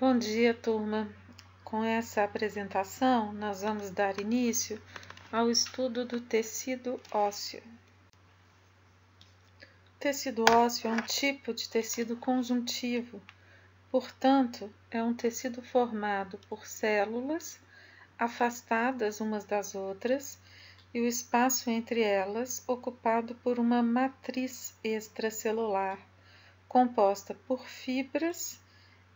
Bom dia, turma! Com essa apresentação, nós vamos dar início ao estudo do tecido ósseo. O tecido ósseo é um tipo de tecido conjuntivo, portanto, é um tecido formado por células afastadas umas das outras e o espaço entre elas ocupado por uma matriz extracelular, composta por fibras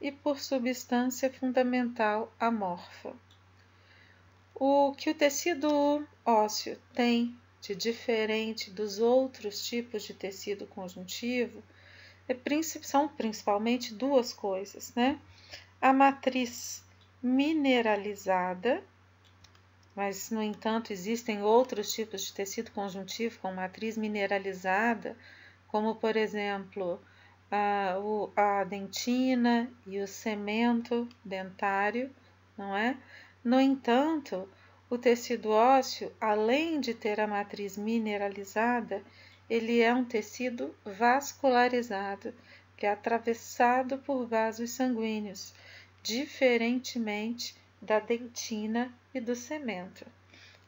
e por substância fundamental amorfa. O que o tecido ósseo tem de diferente dos outros tipos de tecido conjuntivo são principalmente duas coisas, né? A matriz mineralizada, mas, no entanto, existem outros tipos de tecido conjuntivo com matriz mineralizada, como, por exemplo, a dentina e o cemento dentário, não é? No entanto, o tecido ósseo, além de ter a matriz mineralizada, ele é um tecido vascularizado, que é atravessado por vasos sanguíneos, diferentemente da dentina e do cemento.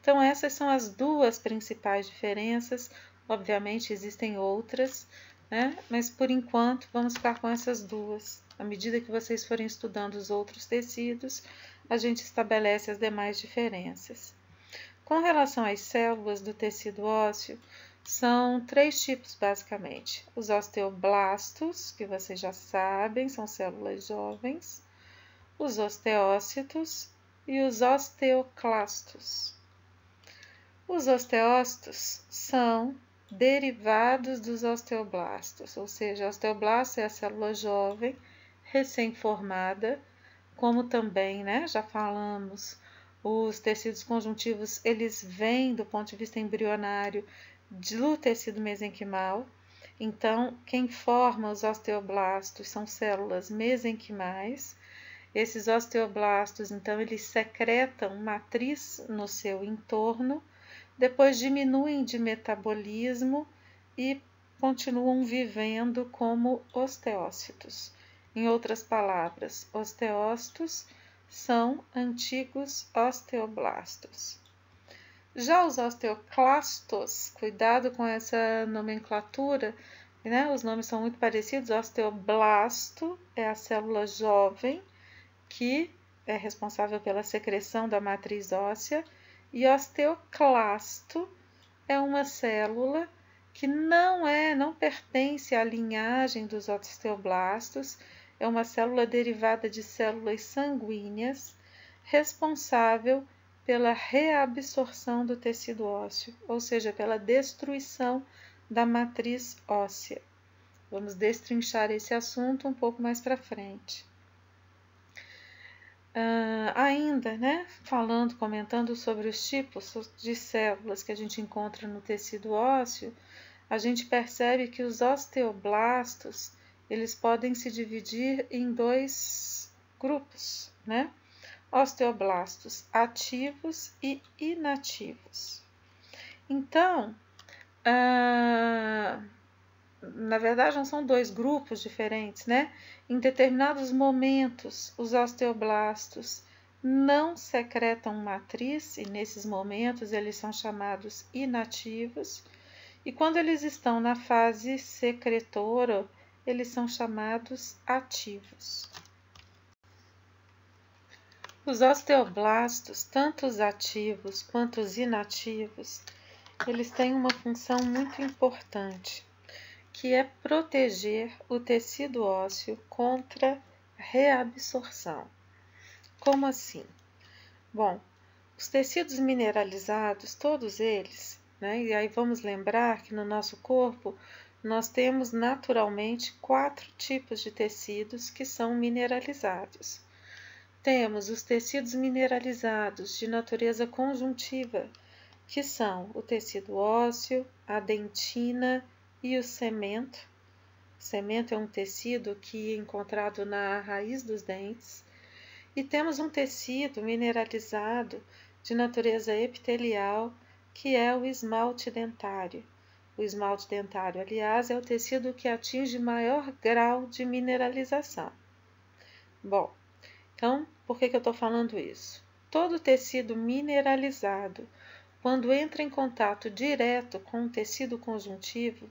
Então, essas são as duas principais diferenças. Obviamente, existem outras, né? Mas por enquanto vamos ficar com essas duas. À medida que vocês forem estudando os outros tecidos, a gente estabelece as demais diferenças. Com relação às células do tecido ósseo, são três tipos basicamente. Os osteoblastos, que vocês já sabem, são células jovens, os osteócitos e os osteoclastos. Os osteócitos são derivados dos osteoblastos, ou seja, o osteoblasto é a célula jovem, recém-formada, como também, né, já falamos, os tecidos conjuntivos, eles vêm do ponto de vista embrionário do tecido mesenquimal. Então, quem forma os osteoblastos são células mesenquimais. Esses osteoblastos, então, eles secretam matriz no seu entorno, depois diminuem de metabolismo e continuam vivendo como osteócitos. Em outras palavras, osteócitos são antigos osteoblastos. Já os osteoclastos, cuidado com essa nomenclatura, né? Os nomes são muito parecidos. Osteoblasto é a célula jovem, que é responsável pela secreção da matriz óssea, e osteoclasto é uma célula que não pertence à linhagem dos osteoblastos, é uma célula derivada de células sanguíneas, responsável pela reabsorção do tecido ósseo, ou seja, pela destruição da matriz óssea. Vamos destrinchar esse assunto um pouco mais para frente. Ainda, né, comentando sobre os tipos de células que a gente encontra no tecido ósseo, a gente percebe que os osteoblastos, eles podem se dividir em dois grupos, né? Osteoblastos ativos e inativos. Então, na verdade, não são dois grupos diferentes, né? Em determinados momentos, os osteoblastos não secretam matriz, e nesses momentos eles são chamados inativos, e quando eles estão na fase secretora, eles são chamados ativos. Os osteoblastos, tanto os ativos quanto os inativos, eles têm uma função muito importante, que é proteger o tecido ósseo contra reabsorção. Como assim? Bom, os tecidos mineralizados, todos eles, né? E aí vamos lembrar que no nosso corpo nós temos naturalmente 4 tipos de tecidos que são mineralizados. Temos os tecidos mineralizados de natureza conjuntiva, que são o tecido ósseo, a dentina e o cemento. O cemento é um tecido que é encontrado na raiz dos dentes. E temos um tecido mineralizado de natureza epitelial, que é o esmalte dentário. O esmalte dentário, aliás, é o tecido que atinge maior grau de mineralização. Bom, Então, por que eu estou falando isso? Todo tecido mineralizado, quando entra em contato direto com o tecido conjuntivo,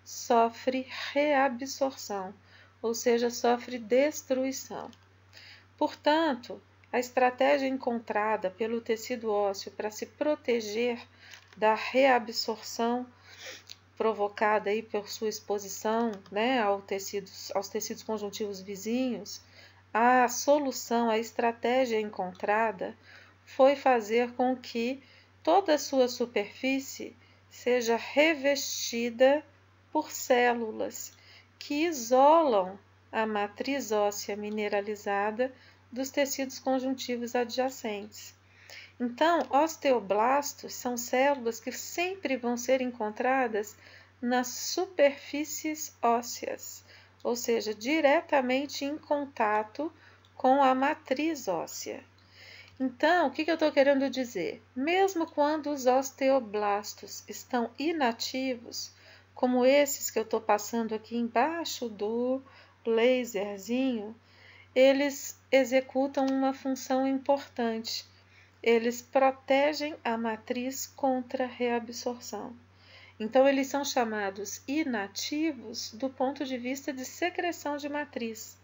sofre reabsorção, ou seja, sofre destruição. Portanto, a estratégia encontrada pelo tecido ósseo para se proteger da reabsorção provocada aí por sua exposição, né, aos tecidos conjuntivos vizinhos, a solução, a estratégia encontrada foi fazer com que toda a sua superfície seja revestida por células que isolam a matriz óssea mineralizada dos tecidos conjuntivos adjacentes. Então, osteoblastos são células que sempre vão ser encontradas nas superfícies ósseas, ou seja, diretamente em contato com a matriz óssea. Então, o que eu estou querendo dizer? Mesmo quando os osteoblastos estão inativos, como esses que eu estou passando aqui embaixo do laserzinho, eles executam uma função importante. Eles protegem a matriz contra a reabsorção. Então, eles são chamados inativos do ponto de vista de secreção de matriz.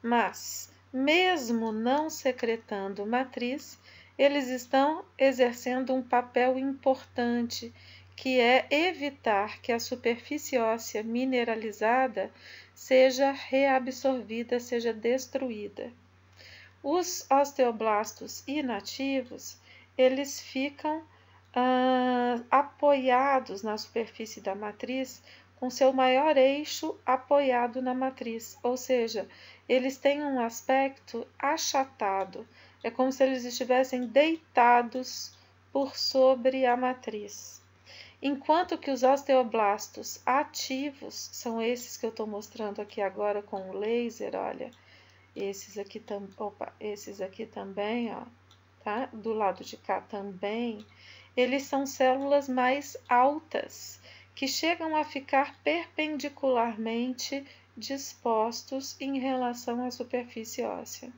Mas, mesmo não secretando matriz, eles estão exercendo um papel importante, que é evitar que a superfície óssea mineralizada seja reabsorvida, seja destruída. Os osteoblastos inativos, eles ficam apoiados na superfície da matriz, com seu maior eixo apoiado na matriz, ou seja, eles têm um aspecto achatado, é como se eles estivessem deitados por sobre a matriz. Enquanto que os osteoblastos ativos, são esses que eu estou mostrando aqui agora com o laser, olha, esses aqui também, ó, tá? Do lado de cá também, eles são células mais altas, que chegam a ficar perpendicularmente dispostos em relação à superfície óssea.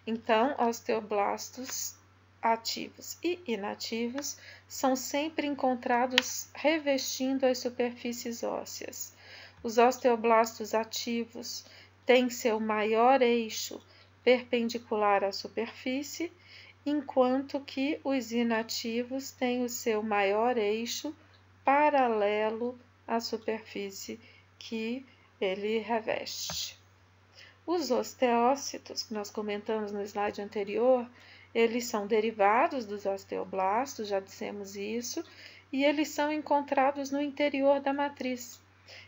Então, osteoblastos ativos e inativos são sempre encontrados revestindo as superfícies ósseas. Os osteoblastos ativos têm seu maior eixo perpendicular à superfície, enquanto que os inativos têm o seu maior eixo paralelo à superfície que ele reveste. Os osteócitos, que nós comentamos no slide anterior, eles são derivados dos osteoblastos, já dissemos isso, e eles são encontrados no interior da matriz.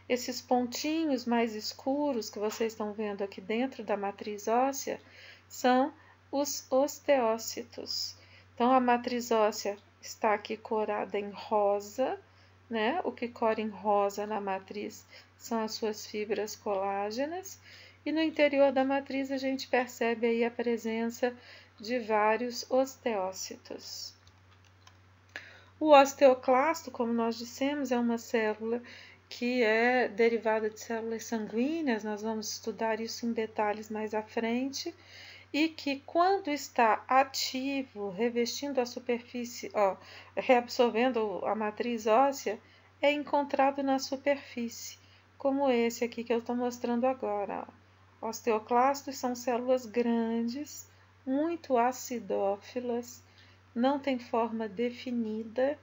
Esses pontinhos mais escuros que vocês estão vendo aqui dentro da matriz óssea são os osteócitos. Então, a matriz óssea está aqui corada em rosa, né? O que cora em rosa na matriz são as suas fibras colágenas, e no interior da matriz a gente percebe aí a presença de vários osteócitos. O osteoclasto, como nós dissemos, é uma célula que é derivada de células sanguíneas, nós vamos estudar isso em detalhes mais à frente, e que quando está ativo, revestindo a superfície, reabsorvendo a matriz óssea, é encontrado na superfície, como esse aqui que eu estou mostrando agora. Osteoclastos são células grandes, muito acidófilas, não têm forma definida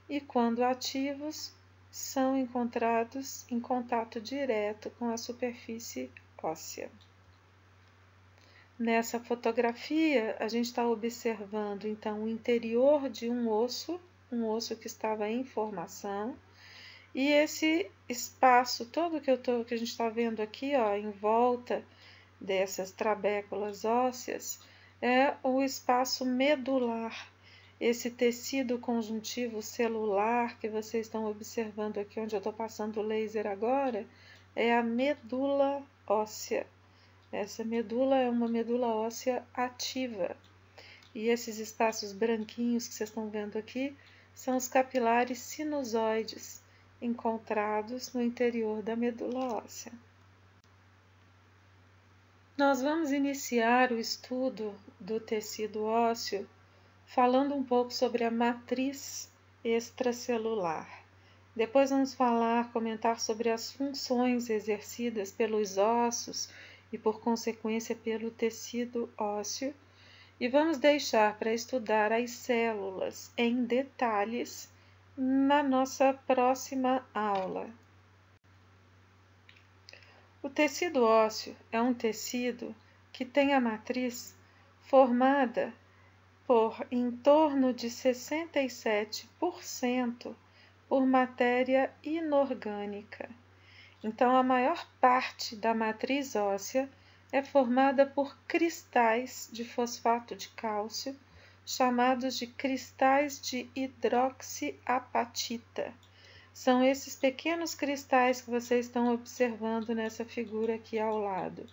e, quando ativos, são encontrados em contato direto com a superfície óssea. Nessa fotografia, a gente está observando, então, o interior de um osso que estava em formação, e esse espaço todo que a gente está vendo aqui, ó, em volta dessas trabéculas ósseas, é o espaço medular. Esse tecido conjuntivo celular que vocês estão observando aqui, onde eu estou passando o laser agora, é a medula óssea. Essa medula é uma medula óssea ativa. E esses espaços branquinhos que vocês estão vendo aqui são os capilares sinusoides encontrados no interior da medula óssea. Nós vamos iniciar o estudo do tecido ósseo falando um pouco sobre a matriz extracelular. Depois vamos comentar sobre as funções exercidas pelos ossos e, por consequência, pelo tecido ósseo. E vamos deixar para estudar as células em detalhes na nossa próxima aula. O tecido ósseo é um tecido que tem a matriz formada por em torno de 67% por matéria inorgânica. Então, a maior parte da matriz óssea é formada por cristais de fosfato de cálcio, chamados de cristais de hidroxiapatita. São esses pequenos cristais que vocês estão observando nessa figura aqui ao lado.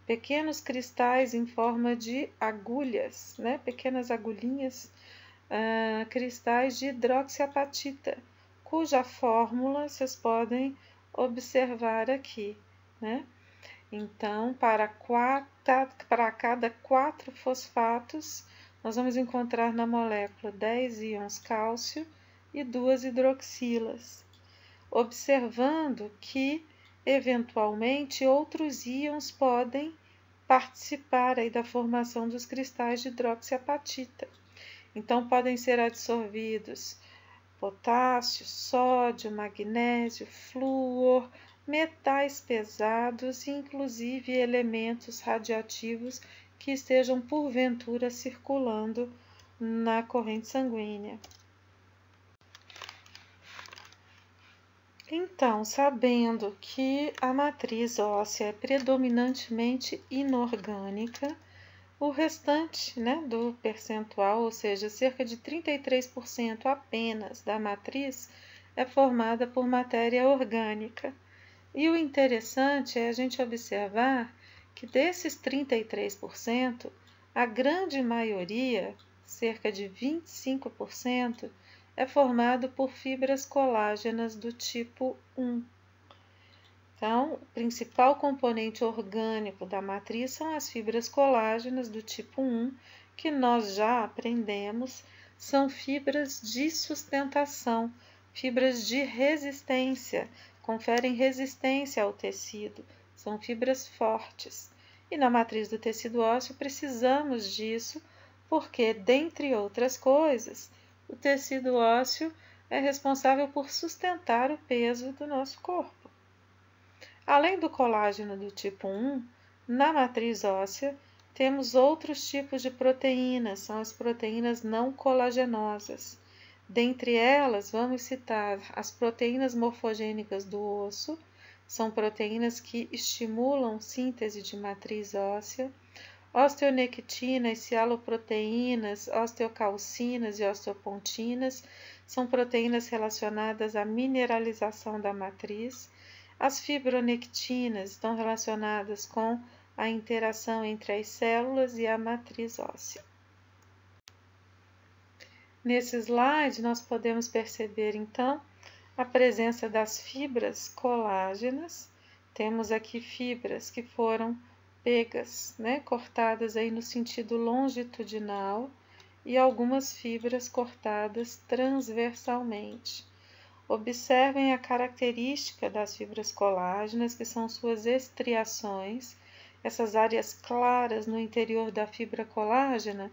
Pequenos cristais em forma de agulhas, né? Pequenas agulhinhas, cristais de hidroxiapatita, cuja fórmula vocês podem observar aqui, né? Então, para cada 4 fosfatos, nós vamos encontrar na molécula 10 íons cálcio e 2 hidroxilas, observando que, eventualmente, outros íons podem participar aí da formação dos cristais de hidroxiapatita. Então, podem ser absorvidos potássio, sódio, magnésio, flúor, metais pesados e, inclusive, elementos radioativos que estejam, porventura, circulando na corrente sanguínea. Então, sabendo que a matriz óssea é predominantemente inorgânica, o restante, né, do percentual, ou seja, cerca de 33% apenas da matriz, é formada por matéria orgânica. E o interessante é a gente observar que desses 33%, a grande maioria, cerca de 25%, é formado por fibras colágenas do tipo 1. Então, o principal componente orgânico da matriz são as fibras colágenas do tipo 1, que nós já aprendemos, são fibras de sustentação, fibras de resistência, conferem resistência ao tecido, são fibras fortes. E na matriz do tecido ósseo precisamos disso porque, dentre outras coisas, o tecido ósseo é responsável por sustentar o peso do nosso corpo. Além do colágeno do tipo 1, na matriz óssea temos outros tipos de proteínas, são as proteínas não colagenosas. Dentre elas, vamos citar as proteínas morfogênicas do osso, são proteínas que estimulam síntese de matriz óssea, osteonectinas, cialoproteínas, osteocalcinas e osteopontinas, são proteínas relacionadas à mineralização da matriz. As fibronectinas estão relacionadas com a interação entre as células e a matriz óssea. Nesse slide, nós podemos perceber, então, a presença das fibras colágenas. Temos aqui fibras que foram pegas, né, cortadas aí no sentido longitudinal e algumas fibras cortadas transversalmente. Observem a característica das fibras colágenas, que são suas estriações. Essas áreas claras no interior da fibra colágena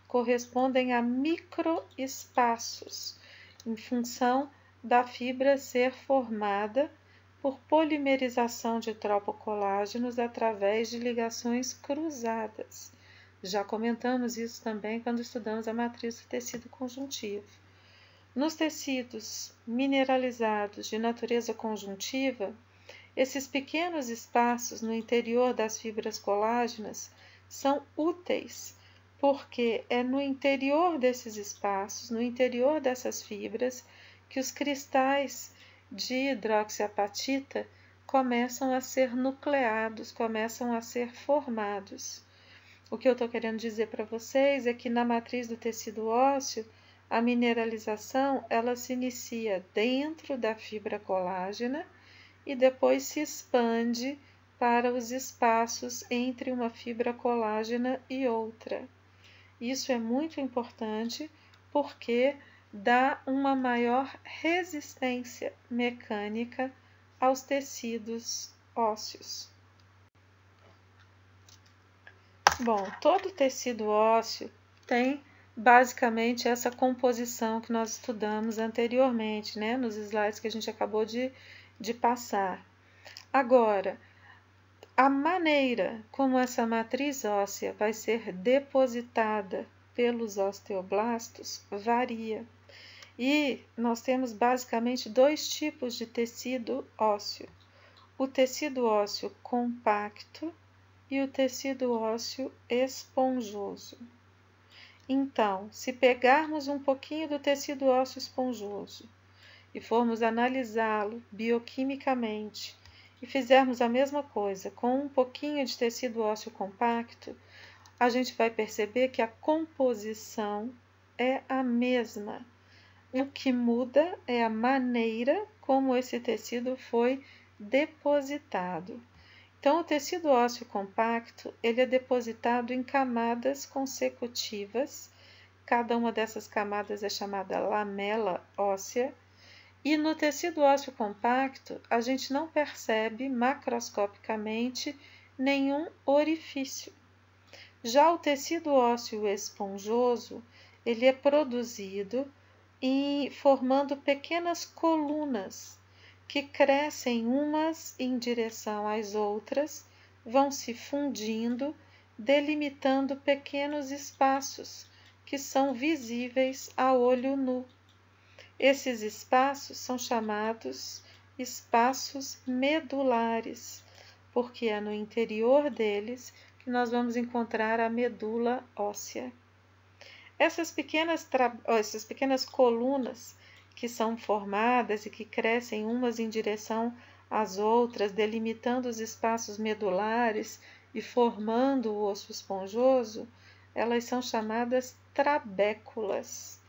correspondem a microespaços, em função da fibra ser formada por polimerização de tropocolágenos através de ligações cruzadas. Já comentamos isso também quando estudamos a matriz do tecido conjuntivo. Nos tecidos mineralizados de natureza conjuntiva, esses pequenos espaços no interior das fibras colágenas são úteis, porque é no interior desses espaços, no interior dessas fibras, que os cristais de hidroxiapatita começam a ser nucleados, começam a ser formados. O que eu estou querendo dizer para vocês é que na matriz do tecido ósseo, a mineralização ela se inicia dentro da fibra colágena e depois se expande para os espaços entre uma fibra colágena e outra. Isso é muito importante porque dá uma maior resistência mecânica aos tecidos ósseos. Bom, todo tecido ósseo tem basicamente essa composição que nós estudamos anteriormente, né, nos slides que a gente acabou de passar. Agora, a maneira como essa matriz óssea vai ser depositada pelos osteoblastos varia. E nós temos basicamente dois tipos de tecido ósseo: o tecido ósseo compacto e o tecido ósseo esponjoso. Então, se pegarmos um pouquinho do tecido ósseo esponjoso e formos analisá-lo bioquimicamente e fizermos a mesma coisa com um pouquinho de tecido ósseo compacto, a gente vai perceber que a composição é a mesma. O que muda é a maneira como esse tecido foi depositado. Então, o tecido ósseo compacto, ele é depositado em camadas consecutivas. Cada uma dessas camadas é chamada lamela óssea. E no tecido ósseo compacto, a gente não percebe macroscopicamente nenhum orifício. Já o tecido ósseo esponjoso, ele é produzido formando pequenas colunas que crescem umas em direção às outras, vão se fundindo, delimitando pequenos espaços que são visíveis a olho nu. Esses espaços são chamados espaços medulares, porque é no interior deles que nós vamos encontrar a medula óssea. Essas pequenas colunas que são formadas e que crescem umas em direção às outras, delimitando os espaços medulares e formando o osso esponjoso, elas são chamadas trabéculas.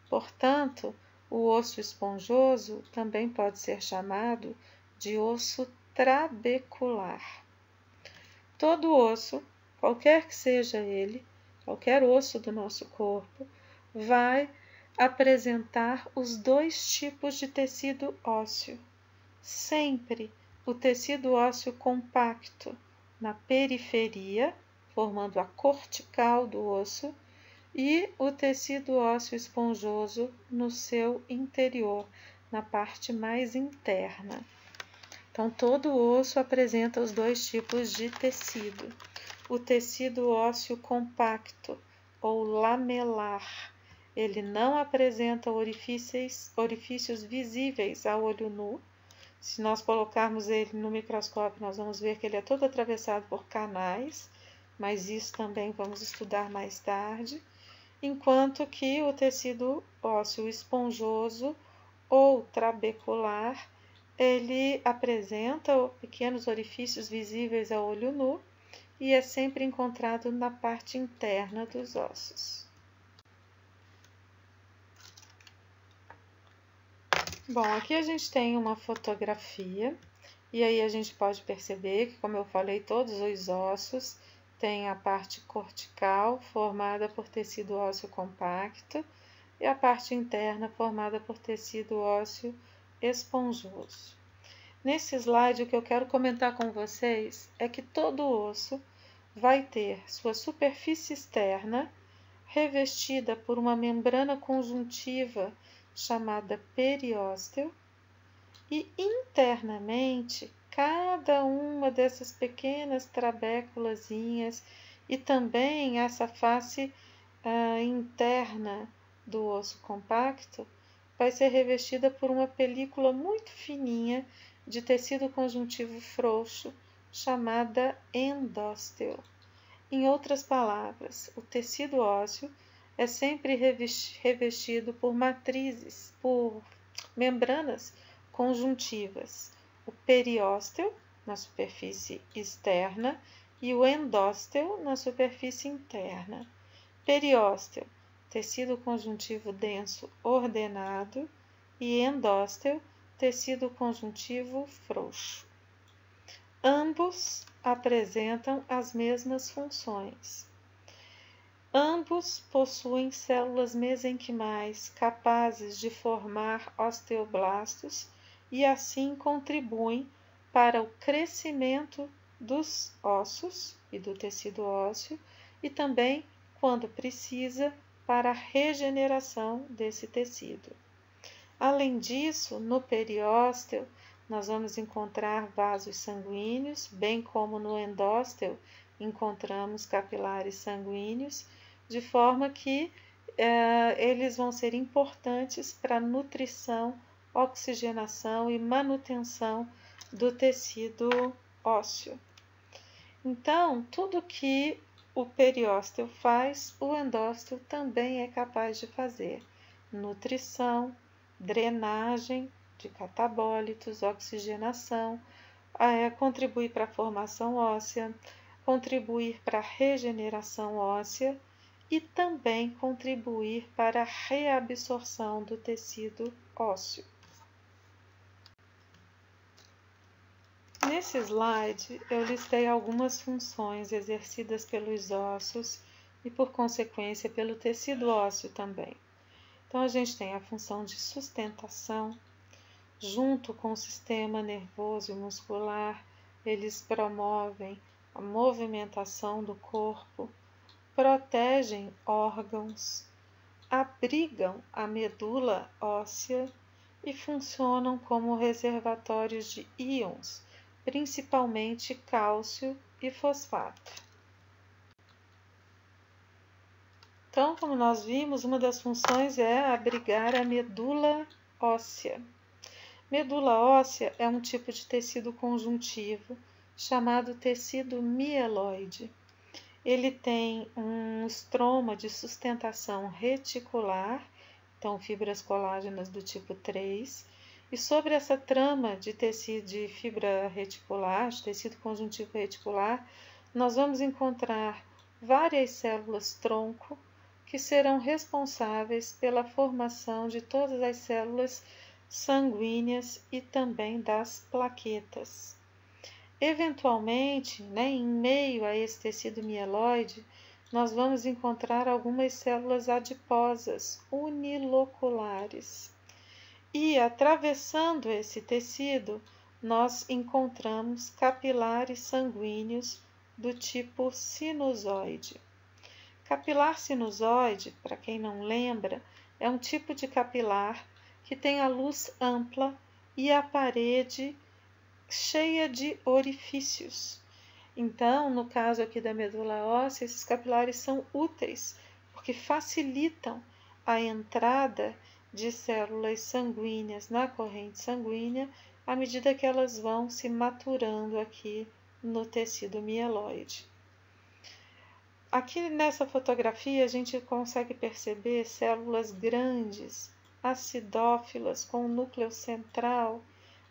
Portanto, o osso esponjoso também pode ser chamado de osso trabecular. Todo osso, qualquer que seja ele, qualquer osso do nosso corpo, vai apresentar os dois tipos de tecido ósseo. Sempre o tecido ósseo compacto na periferia, formando a cortical do osso, e o tecido ósseo esponjoso no seu interior, na parte mais interna. Então, todo osso apresenta os dois tipos de tecido. O tecido ósseo compacto ou lamelar, ele não apresenta orifícios visíveis a olho nu. Se nós colocarmos ele no microscópio, nós vamos ver que ele é todo atravessado por canais, mas isso também vamos estudar mais tarde. Enquanto que o tecido ósseo esponjoso ou trabecular, ele apresenta pequenos orifícios visíveis a olho nu e é sempre encontrado na parte interna dos ossos. Bom, aqui a gente tem uma fotografia e aí a gente pode perceber que, como eu falei, todos os ossos têm a parte cortical formada por tecido ósseo compacto e a parte interna formada por tecido ósseo esponjoso. Nesse slide, o que eu quero comentar com vocês é que todo osso vai ter sua superfície externa revestida por uma membrana conjuntiva chamada periósteo, e internamente cada uma dessas pequenas trabéculazinhas e também essa face interna do osso compacto vai ser revestida por uma película muito fininha de tecido conjuntivo frouxo chamada endósteo. Em outras palavras, o tecido ósseo é sempre revestido por matrizes, por membranas conjuntivas, o periósteo na superfície externa e o endósteo na superfície interna. Periósteo, tecido conjuntivo denso ordenado, e endósteo, tecido conjuntivo frouxo. Ambos apresentam as mesmas funções. Ambos possuem células mesenquimais capazes de formar osteoblastos e assim contribuem para o crescimento dos ossos e do tecido ósseo e também, quando precisa, para a regeneração desse tecido. Além disso, no periósteo, nós vamos encontrar vasos sanguíneos, bem como no endósteo encontramos capilares sanguíneos, de forma que eles vão ser importantes para a nutrição, oxigenação e manutenção do tecido ósseo. Então, tudo que o periósteo faz, o endósteo também é capaz de fazer. Nutrição, drenagem de catabólitos, oxigenação, contribuir para a formação óssea, contribuir para a regeneração óssea e também contribuir para a reabsorção do tecido ósseo. Nesse slide, eu listei algumas funções exercidas pelos ossos e, por consequência, pelo tecido ósseo também. Então, a gente tem a função de sustentação, junto com o sistema nervoso e muscular, eles promovem a movimentação do corpo, protegem órgãos, abrigam a medula óssea e funcionam como reservatórios de íons, principalmente cálcio e fosfato. Então, como nós vimos, uma das funções é abrigar a medula óssea. Medula óssea é um tipo de tecido conjuntivo chamado tecido mieloide. Ele tem um estroma de sustentação reticular, então fibras colágenas do tipo 3, e sobre essa trama de tecido de fibra reticular, de tecido conjuntivo reticular, nós vamos encontrar várias células tronco que serão responsáveis pela formação de todas as células sanguíneas e também das plaquetas. Eventualmente, em meio a esse tecido mieloide, nós vamos encontrar algumas células adiposas uniloculares. E atravessando esse tecido, nós encontramos capilares sanguíneos do tipo sinusoide. Capilar sinusoide, para quem não lembra, é um tipo de capilar que tem a luz ampla e a parede cheia de orifícios. Então, no caso aqui da medula óssea, esses capilares são úteis, porque facilitam a entrada de células sanguíneas na corrente sanguínea à medida que elas vão se maturando aqui no tecido mieloide. Aqui nessa fotografia a gente consegue perceber células grandes, acidófilas, com um núcleo central.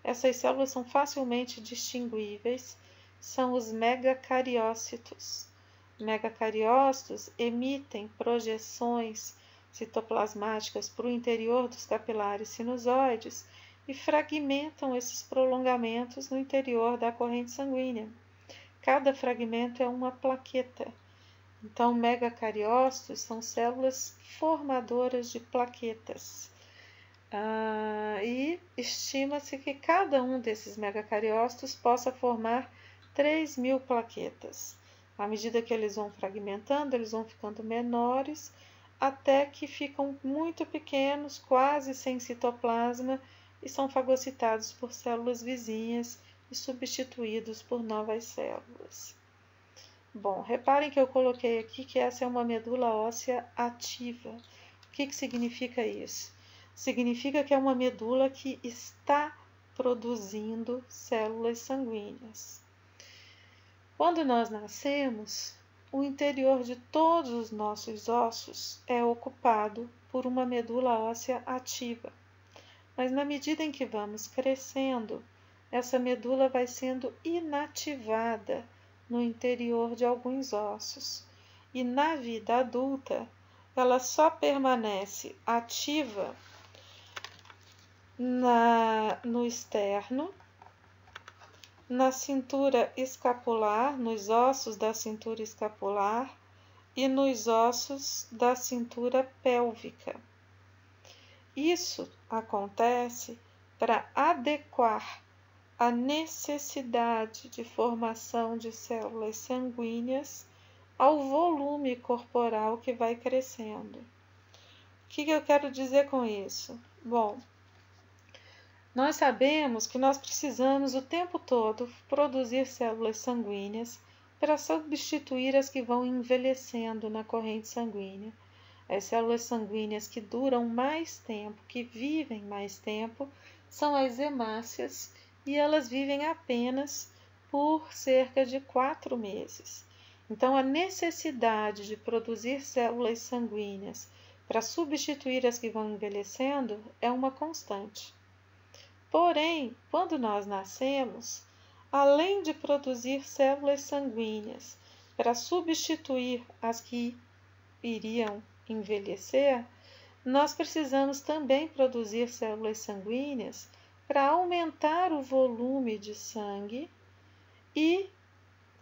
Essas células são facilmente distinguíveis, são os megacariócitos. Megacariócitos emitem projeções citoplasmáticas para o interior dos capilares sinusoides e fragmentam esses prolongamentos no interior da corrente sanguínea. Cada fragmento é uma plaqueta. Então, megacariócitos são células formadoras de plaquetas. E estima-se que cada um desses megacariócitos possa formar 3.000 plaquetas. À medida que eles vão fragmentando, eles vão ficando menores, até que ficam muito pequenos, quase sem citoplasma, e são fagocitados por células vizinhas e substituídos por novas células. Bom, reparem que eu coloquei aqui que essa é uma medula óssea ativa. O que significa isso? Significa que é uma medula que está produzindo células sanguíneas. Quando nós nascemos, o interior de todos os nossos ossos é ocupado por uma medula óssea ativa. Mas na medida em que vamos crescendo, essa medula vai sendo inativada no interior de alguns ossos. E na vida adulta, ela só permanece ativa no externo na cintura escapular, nos ossos da cintura escapular e nos ossos da cintura pélvica. Isso acontece para adequar a necessidade de formação de células sanguíneas ao volume corporal que vai crescendo. O que eu quero dizer com isso? Bom, nós sabemos que nós precisamos o tempo todo produzir células sanguíneas para substituir as que vão envelhecendo na corrente sanguínea. As células sanguíneas que duram mais tempo, que vivem mais tempo, são as hemácias e elas vivem apenas por cerca de 4 meses. Então, a necessidade de produzir células sanguíneas para substituir as que vão envelhecendo é uma constante. Porém, quando nós nascemos, além de produzir células sanguíneas para substituir as que iriam envelhecer, nós precisamos também produzir células sanguíneas para aumentar o volume de sangue e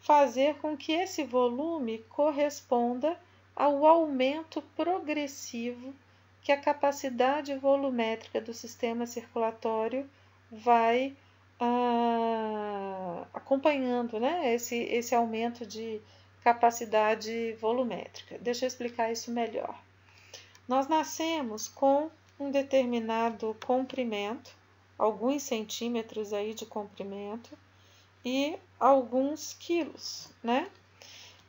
fazer com que esse volume corresponda ao aumento progressivo que a capacidade volumétrica do sistema circulatório vai acompanhando, né? Esse aumento de capacidade volumétrica. Deixa eu explicar isso melhor. Nós nascemos com um determinado comprimento, alguns centímetros aí de comprimento e alguns quilos, né?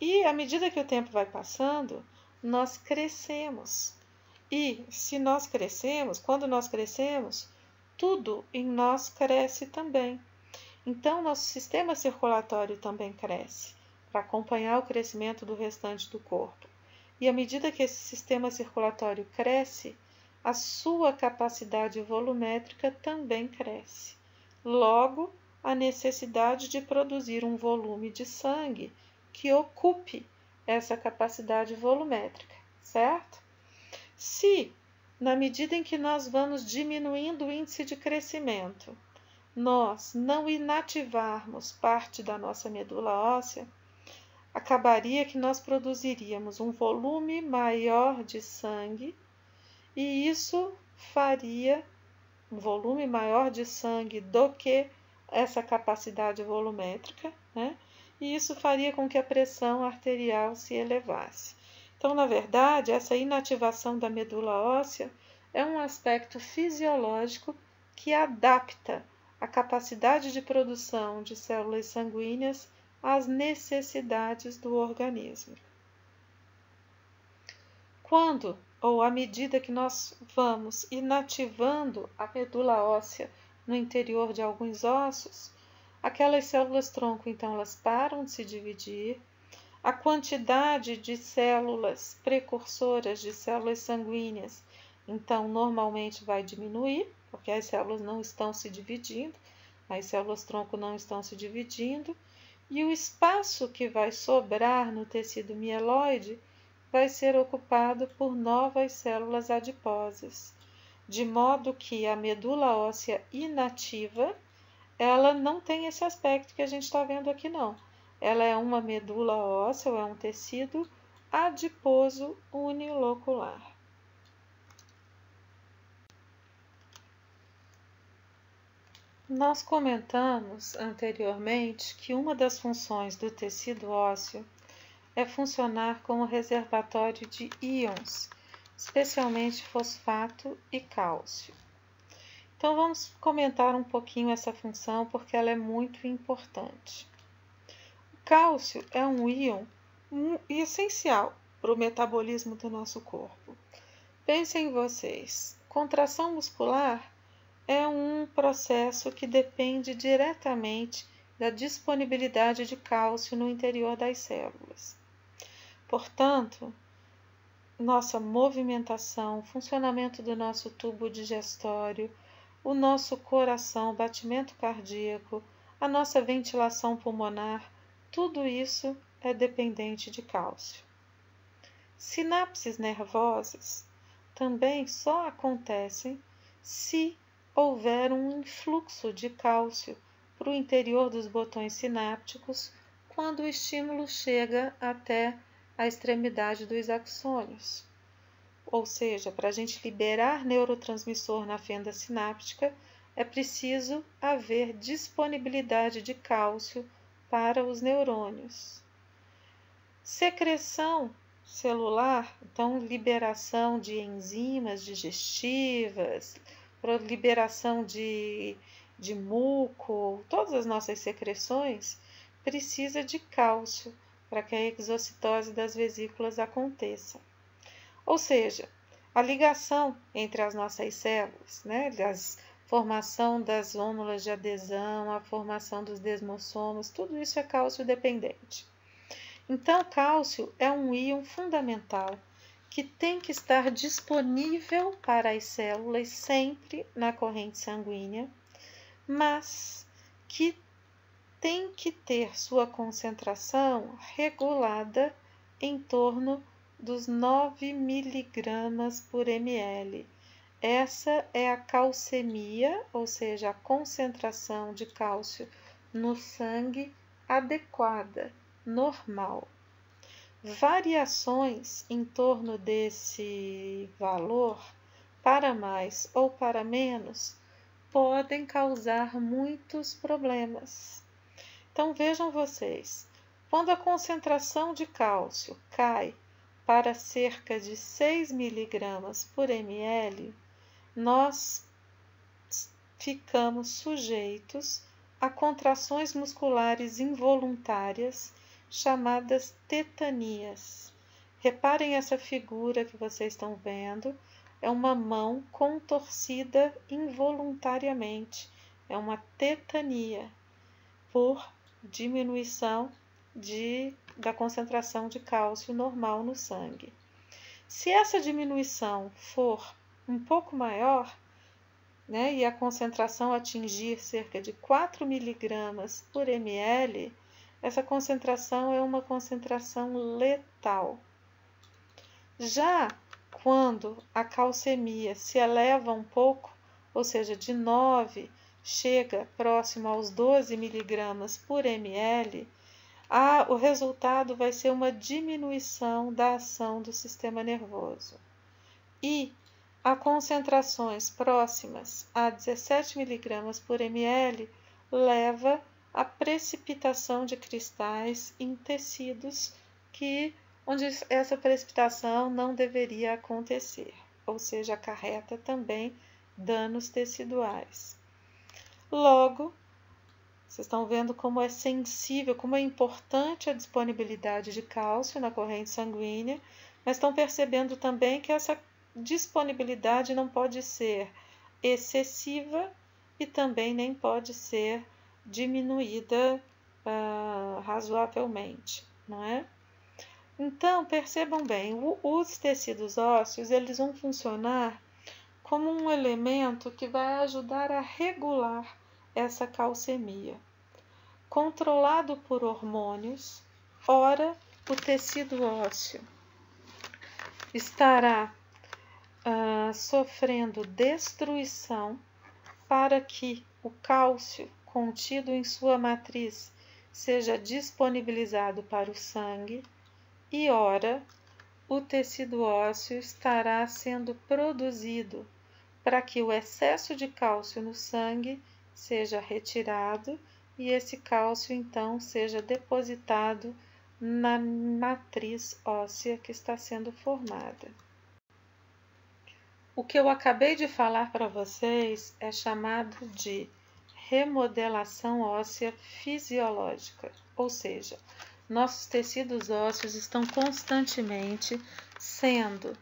E à medida que o tempo vai passando, nós crescemos. E se nós crescemos, quando nós crescemos, tudo em nós cresce também. Então, nosso sistema circulatório também cresce, para acompanhar o crescimento do restante do corpo. E à medida que esse sistema circulatório cresce, a sua capacidade volumétrica também cresce. Logo, a necessidade de produzir um volume de sangue que ocupe essa capacidade volumétrica, certo? Se, na medida em que nós vamos diminuindo o índice de crescimento, nós não inativarmos parte da nossa medula óssea, acabaria que nós produziríamos um volume maior de sangue e isso faria um volume maior de sangue do que essa capacidade volumétrica, né? E isso faria com que a pressão arterial se elevasse. Então, na verdade, essa inativação da medula óssea é um aspecto fisiológico que adapta a capacidade de produção de células sanguíneas às necessidades do organismo. Quando ou à medida que nós vamos inativando a medula óssea no interior de alguns ossos, aquelas células-tronco, então, elas param de se dividir, a quantidade de células precursoras de células sanguíneas, então, normalmente vai diminuir, porque as células não estão se dividindo, as células-tronco não estão se dividindo, e o espaço que vai sobrar no tecido mieloide vai ser ocupado por novas células adiposas, de modo que a medula óssea inativa, ela não tem esse aspecto que a gente está vendo aqui não. Ela é uma medula óssea, ou é um tecido adiposo unilocular. Nós comentamos anteriormente que uma das funções do tecido ósseo é funcionar como reservatório de íons, especialmente fosfato e cálcio. Então vamos comentar um pouquinho essa função porque ela é muito importante. O cálcio é um íon essencial para o metabolismo do nosso corpo. Pensem vocês, contração muscular é um processo que depende diretamente da disponibilidade de cálcio no interior das células. Portanto, nossa movimentação, o funcionamento do nosso tubo digestório, o nosso coração, o batimento cardíaco, a nossa ventilação pulmonar, tudo isso é dependente de cálcio. Sinapses nervosas também só acontecem se houver um influxo de cálcio para o interior dos botões sinápticos quando o estímulo chega até a extremidade dos axônios. Ou seja, para a gente liberar neurotransmissor na fenda sináptica, é preciso haver disponibilidade de cálcio para os neurônios. Secreção celular, então liberação de enzimas digestivas, liberação de muco, todas as nossas secreções precisa de cálcio para que a exocitose das vesículas aconteça. Ou seja, a ligação entre as nossas células, né, formação das ônulas de adesão, a formação dos desmossomas, tudo isso é cálcio dependente. Então, cálcio é um íon fundamental que tem que estar disponível para as células sempre na corrente sanguínea, mas que tem que ter sua concentração regulada em torno dos 9 miligramas por ml. Essa é a calcemia, ou seja, a concentração de cálcio no sangue adequada, normal. Variações em torno desse valor, para mais ou para menos, podem causar muitos problemas. Então vejam vocês, quando a concentração de cálcio cai para cerca de 6 miligramas por ml, nós ficamos sujeitos a contrações musculares involuntárias chamadas tetanias. Reparem essa figura que vocês estão vendo, é uma mão contorcida involuntariamente, é uma tetania por diminuição da concentração de cálcio normal no sangue. Se essa diminuição for um pouco maior, né, e a concentração atingir cerca de 4 miligramas por ml, essa concentração é uma concentração letal. Já quando a calcemia se eleva um pouco, ou seja, de 9 chega próximo aos 12 miligramas por ml, o resultado vai ser uma diminuição da ação do sistema nervoso. E a concentrações próximas a 17 miligramas por ml leva à precipitação de cristais em tecidos onde essa precipitação não deveria acontecer, ou seja, acarreta também danos teciduais. Logo, vocês estão vendo como é sensível, como é importante a disponibilidade de cálcio na corrente sanguínea, mas estão percebendo também que essa disponibilidade não pode ser excessiva e também nem pode ser diminuída razoavelmente, não é? Então, percebam bem, os tecidos ósseos eles vão funcionar como um elemento que vai ajudar a regular essa calcemia. Controlado por hormônios, ora o tecido ósseo estará sofrendo destruição para que o cálcio contido em sua matriz seja disponibilizado para o sangue e, ora, o tecido ósseo estará sendo produzido para que o excesso de cálcio no sangue seja retirado e esse cálcio então seja depositado na matriz óssea que está sendo formada. O que eu acabei de falar para vocês é chamado de remodelação óssea fisiológica, ou seja, nossos tecidos ósseos estão constantemente sendo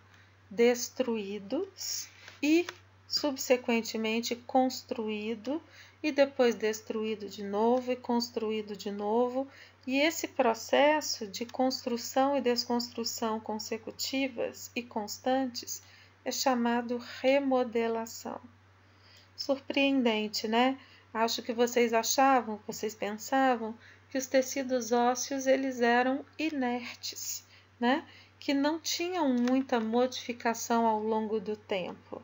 destruídos e subsequentemente construído e depois destruído de novo e construído de novo, e esse processo de construção e desconstrução consecutivas e constantes é chamado remodelação. Surpreendente, né? Acho que vocês pensavam que os tecidos ósseos eles eram inertes, né? Que não tinham muita modificação ao longo do tempo.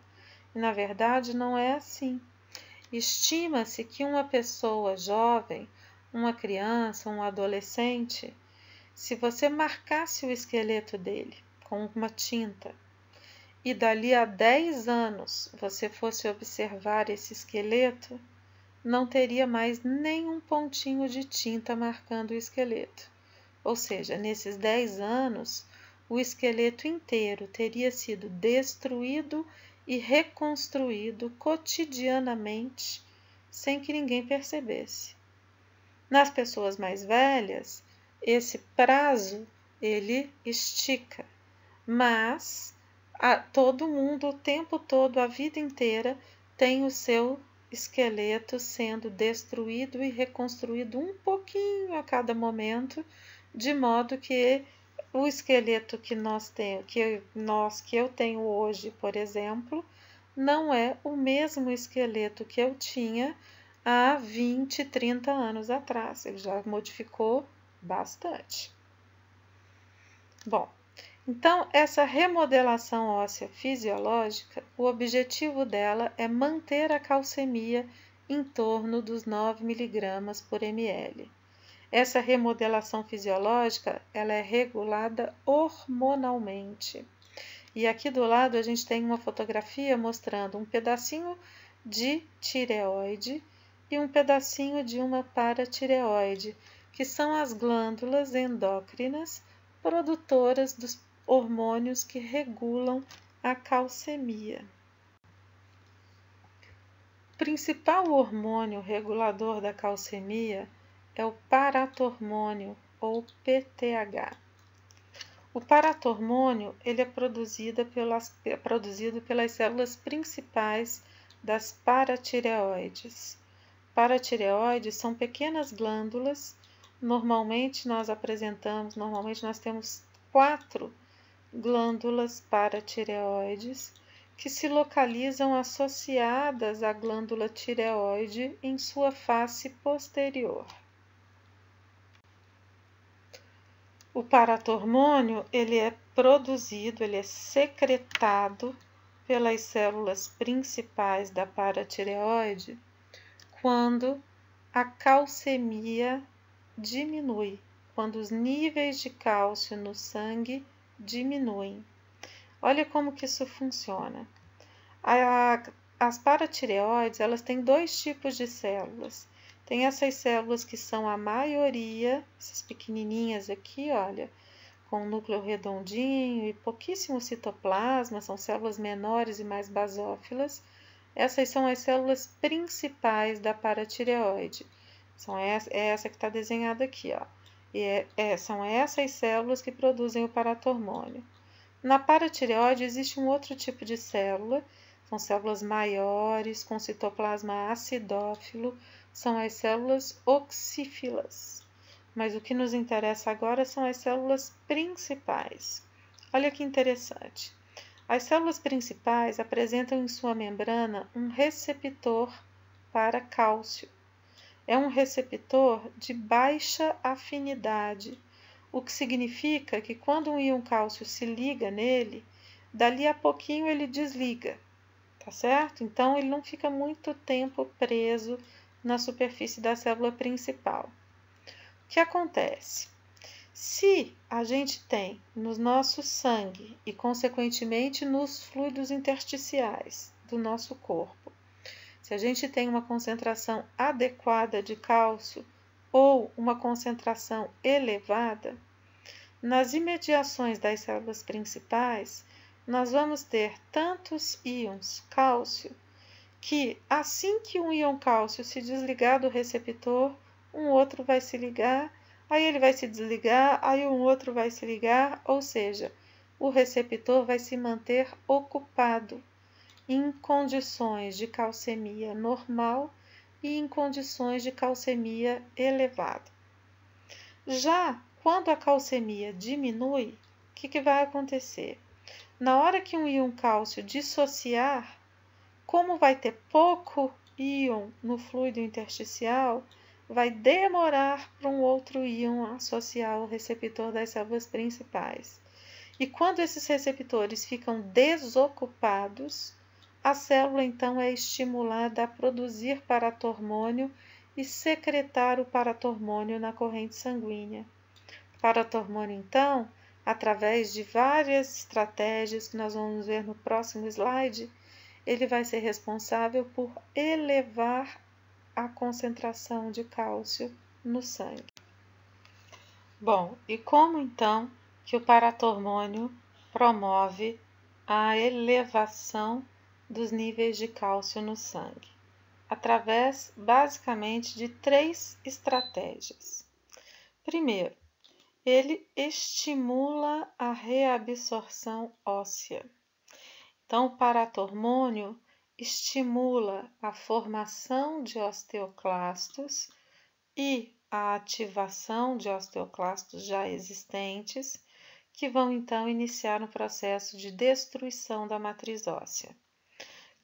E, na verdade, não é assim. Estima-se que uma pessoa jovem, uma criança, um adolescente, se você marcasse o esqueleto dele com uma tinta e dali a 10 anos você fosse observar esse esqueleto, não teria mais nenhum pontinho de tinta marcando o esqueleto. Ou seja, nesses 10 anos, o esqueleto inteiro teria sido destruído e reconstruído cotidianamente, sem que ninguém percebesse. Nas pessoas mais velhas, esse prazo ele estica, mas todo mundo, o tempo todo, a vida inteira, tem o seu esqueleto sendo destruído e reconstruído um pouquinho a cada momento, de modo que o esqueleto que eu tenho hoje, por exemplo, não é o mesmo esqueleto que eu tinha há 20, 30 anos atrás. Ele já modificou bastante. Bom, então essa remodelação óssea fisiológica, o objetivo dela é manter a calcemia em torno dos 9 mg por ml. Essa remodelação fisiológica, ela é regulada hormonalmente. E aqui do lado a gente tem uma fotografia mostrando um pedacinho de tireoide e um pedacinho de uma paratireoide, que são as glândulas endócrinas produtoras dos hormônios que regulam a calcemia. O principal hormônio regulador da calcemia é o paratormônio, ou PTH. O paratormônio ele é produzido pelas células principais das paratireoides. Paratireoides são pequenas glândulas, normalmente nós temos 4 glândulas paratireoides que se localizam associadas à glândula tireoide em sua face posterior. O paratormônio ele é secretado pelas células principais da paratireoide quando a calcemia diminui, quando os níveis de cálcio no sangue diminuem. Olha como que isso funciona. As paratireoides, elas têm 2 tipos de células. Tem essas células que são a maioria, essas pequenininhas aqui, olha, com núcleo redondinho e pouquíssimo citoplasma, são células menores e mais basófilas. Essas são as células principais da paratireoide. Essa que está desenhada aqui, ó. São essas células que produzem o paratormônio. Na paratireoide existe um outro tipo de célula, são células maiores, com citoplasma acidófilo, são as células oxífilas. Mas o que nos interessa agora são as células principais. Olha que interessante. As células principais apresentam em sua membrana um receptor para cálcio. É um receptor de baixa afinidade, o que significa que quando um íon cálcio se liga nele, dali a pouquinho ele desliga, tá certo? Então ele não fica muito tempo preso na superfície da célula principal. O que acontece? Se a gente tem no nosso sangue e, consequentemente, nos fluidos intersticiais do nosso corpo, se a gente tem uma concentração adequada de cálcio ou uma concentração elevada, nas imediações das células principais, nós vamos ter tantos íons cálcio que, assim que um íon cálcio se desligar do receptor, um outro vai se ligar, aí ele vai se desligar, aí um outro vai se ligar, ou seja, o receptor vai se manter ocupado em condições de calcemia normal e em condições de calcemia elevada. Já quando a calcemia diminui, o que vai acontecer? Na hora que um íon cálcio dissociar, como vai ter pouco íon no fluido intersticial, vai demorar para um outro íon associar ao receptor das células principais. E quando esses receptores ficam desocupados, a célula então é estimulada a produzir paratormônio e secretar o paratormônio na corrente sanguínea. O paratormônio então, através de várias estratégias que nós vamos ver no próximo slide, ele vai ser responsável por elevar a concentração de cálcio no sangue. Bom, e como então que o paratormônio promove a elevação dos níveis de cálcio no sangue? Através, basicamente, de 3 estratégias. Primeiro, ele estimula a reabsorção óssea. Então, o paratormônio estimula a formação de osteoclastos e a ativação de osteoclastos já existentes, que vão então iniciar um processo de destruição da matriz óssea.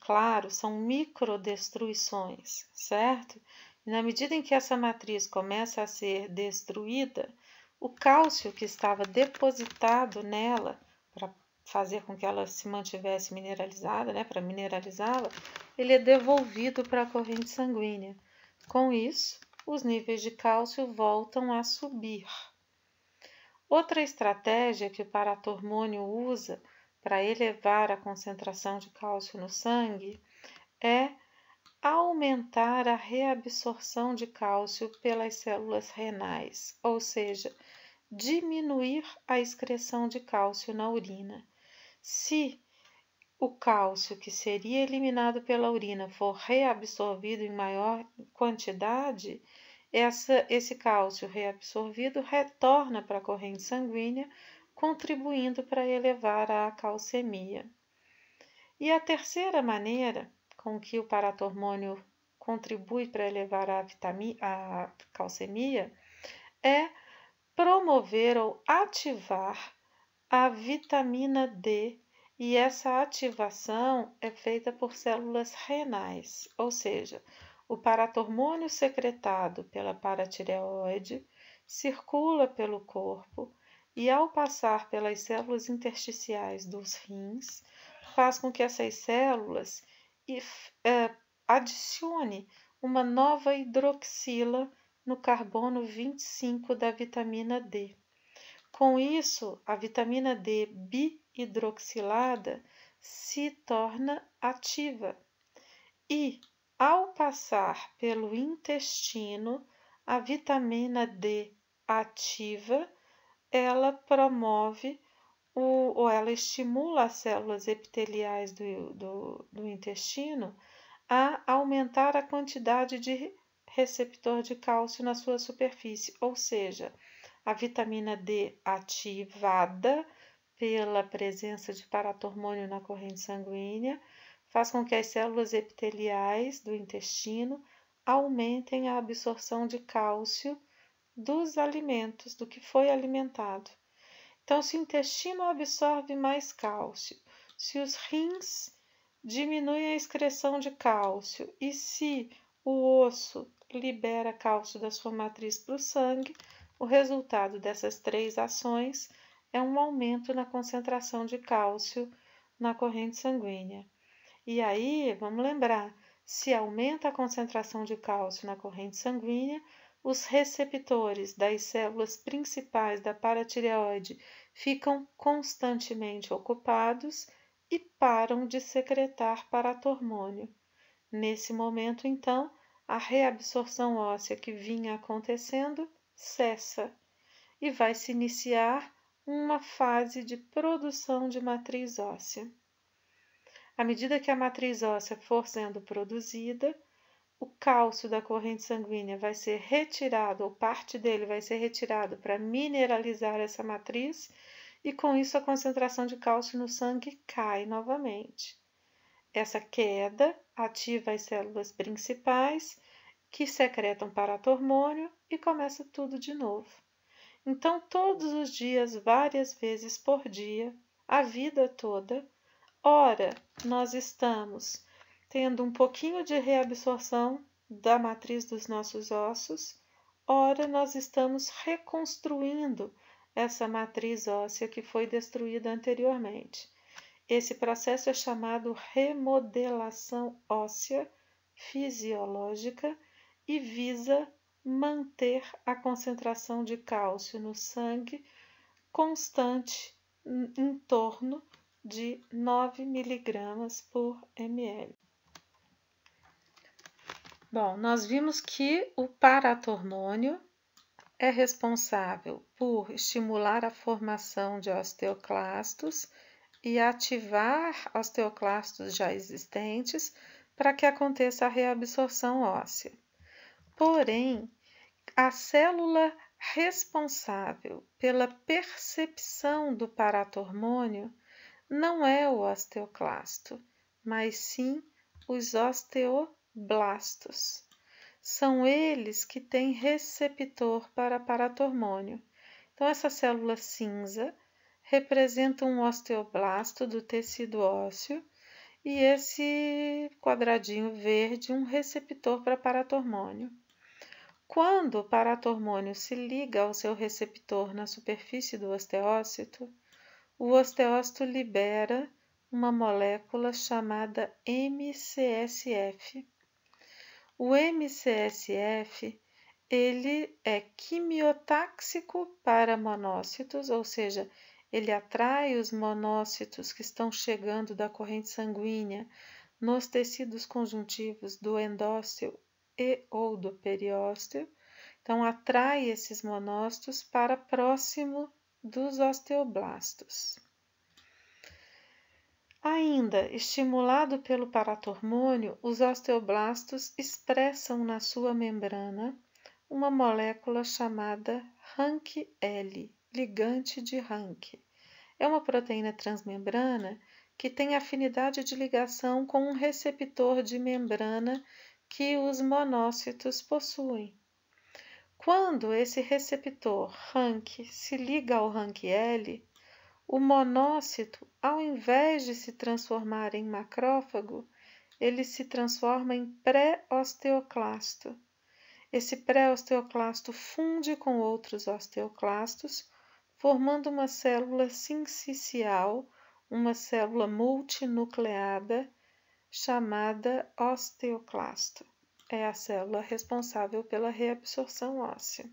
Claro, são microdestruições, certo? E na medida em que essa matriz começa a ser destruída, o cálcio que estava depositado nela para fazer com que ela se mantivesse mineralizada, né, para mineralizá-la, ele é devolvido para a corrente sanguínea. Com isso, os níveis de cálcio voltam a subir. Outra estratégia que o paratormônio usa para elevar a concentração de cálcio no sangue é aumentar a reabsorção de cálcio pelas células renais, ou seja, diminuir a excreção de cálcio na urina. Se o cálcio que seria eliminado pela urina for reabsorvido em maior quantidade, esse cálcio reabsorvido retorna para a corrente sanguínea, contribuindo para elevar a calcemia. E a terceira maneira com que o paratormônio contribui para elevar a calcemia é promover ou ativar a vitamina D, e essa ativação é feita por células renais, ou seja, o paratormônio secretado pela paratireoide circula pelo corpo e, ao passar pelas células intersticiais dos rins, faz com que essas células adicione uma nova hidroxila no carbono 25 da vitamina D. Com isso, a vitamina D bihidroxilada se torna ativa e, ao passar pelo intestino, a vitamina D ativa, ela promove ou ela estimula as células epiteliais do intestino a aumentar a quantidade de receptor de cálcio na sua superfície, ou seja, a vitamina D ativada pela presença de paratormônio na corrente sanguínea faz com que as células epiteliais do intestino aumentem a absorção de cálcio dos alimentos, do que foi alimentado. Então, se o intestino absorve mais cálcio, se os rins diminuem a excreção de cálcio e se o osso libera cálcio da sua matriz para o sangue, o resultado dessas 3 ações é um aumento na concentração de cálcio na corrente sanguínea. E aí, vamos lembrar, se aumenta a concentração de cálcio na corrente sanguínea, os receptores das células principais da paratireoide ficam constantemente ocupados e param de secretar paratormônio. Nesse momento, então, a reabsorção óssea que vinha acontecendo cessa e vai se iniciar uma fase de produção de matriz óssea. À medida que a matriz óssea for sendo produzida, o cálcio da corrente sanguínea vai ser retirado, ou parte dele vai ser retirado para mineralizar essa matriz, e com isso a concentração de cálcio no sangue cai novamente. Essa queda ativa as células principais, que secretam paratormônio, e começa tudo de novo. Então, todos os dias, várias vezes por dia, a vida toda, ora, nós estamos tendo um pouquinho de reabsorção da matriz dos nossos ossos, ora, nós estamos reconstruindo essa matriz óssea que foi destruída anteriormente. Esse processo é chamado remodelação óssea fisiológica e visa manter a concentração de cálcio no sangue constante em torno de 9 mg por ml. Bom, nós vimos que o paratormônio é responsável por estimular a formação de osteoclastos e ativar osteoclastos já existentes para que aconteça a reabsorção óssea. Porém, a célula responsável pela percepção do paratormônio não é o osteoclasto, mas sim os osteoblastos. São eles que têm receptor para paratormônio. Então, essa célula cinza representa um osteoblasto do tecido ósseo e esse quadradinho verde um receptor para paratormônio. Quando o paratormônio se liga ao seu receptor na superfície do osteócito, o osteócito libera uma molécula chamada MCSF. O MCSF ele é quimiotáxico para monócitos, ou seja, ele atrai os monócitos que estão chegando da corrente sanguínea nos tecidos conjuntivos do endósteo e ou do periósteo. Então, atrai esses monócitos para próximo dos osteoblastos. Ainda, estimulado pelo paratormônio, os osteoblastos expressam na sua membrana uma molécula chamada RANKL, ligante de Rank. É uma proteína transmembrana que tem afinidade de ligação com um receptor de membrana que os monócitos possuem. Quando esse receptor RANK se liga ao RANKL, o monócito, ao invés de se transformar em macrófago, ele se transforma em pré-osteoclasto. Esse pré-osteoclasto funde com outros osteoclastos, formando uma célula sincicial, uma célula multinucleada, chamada osteoclasto. É a célula responsável pela reabsorção óssea.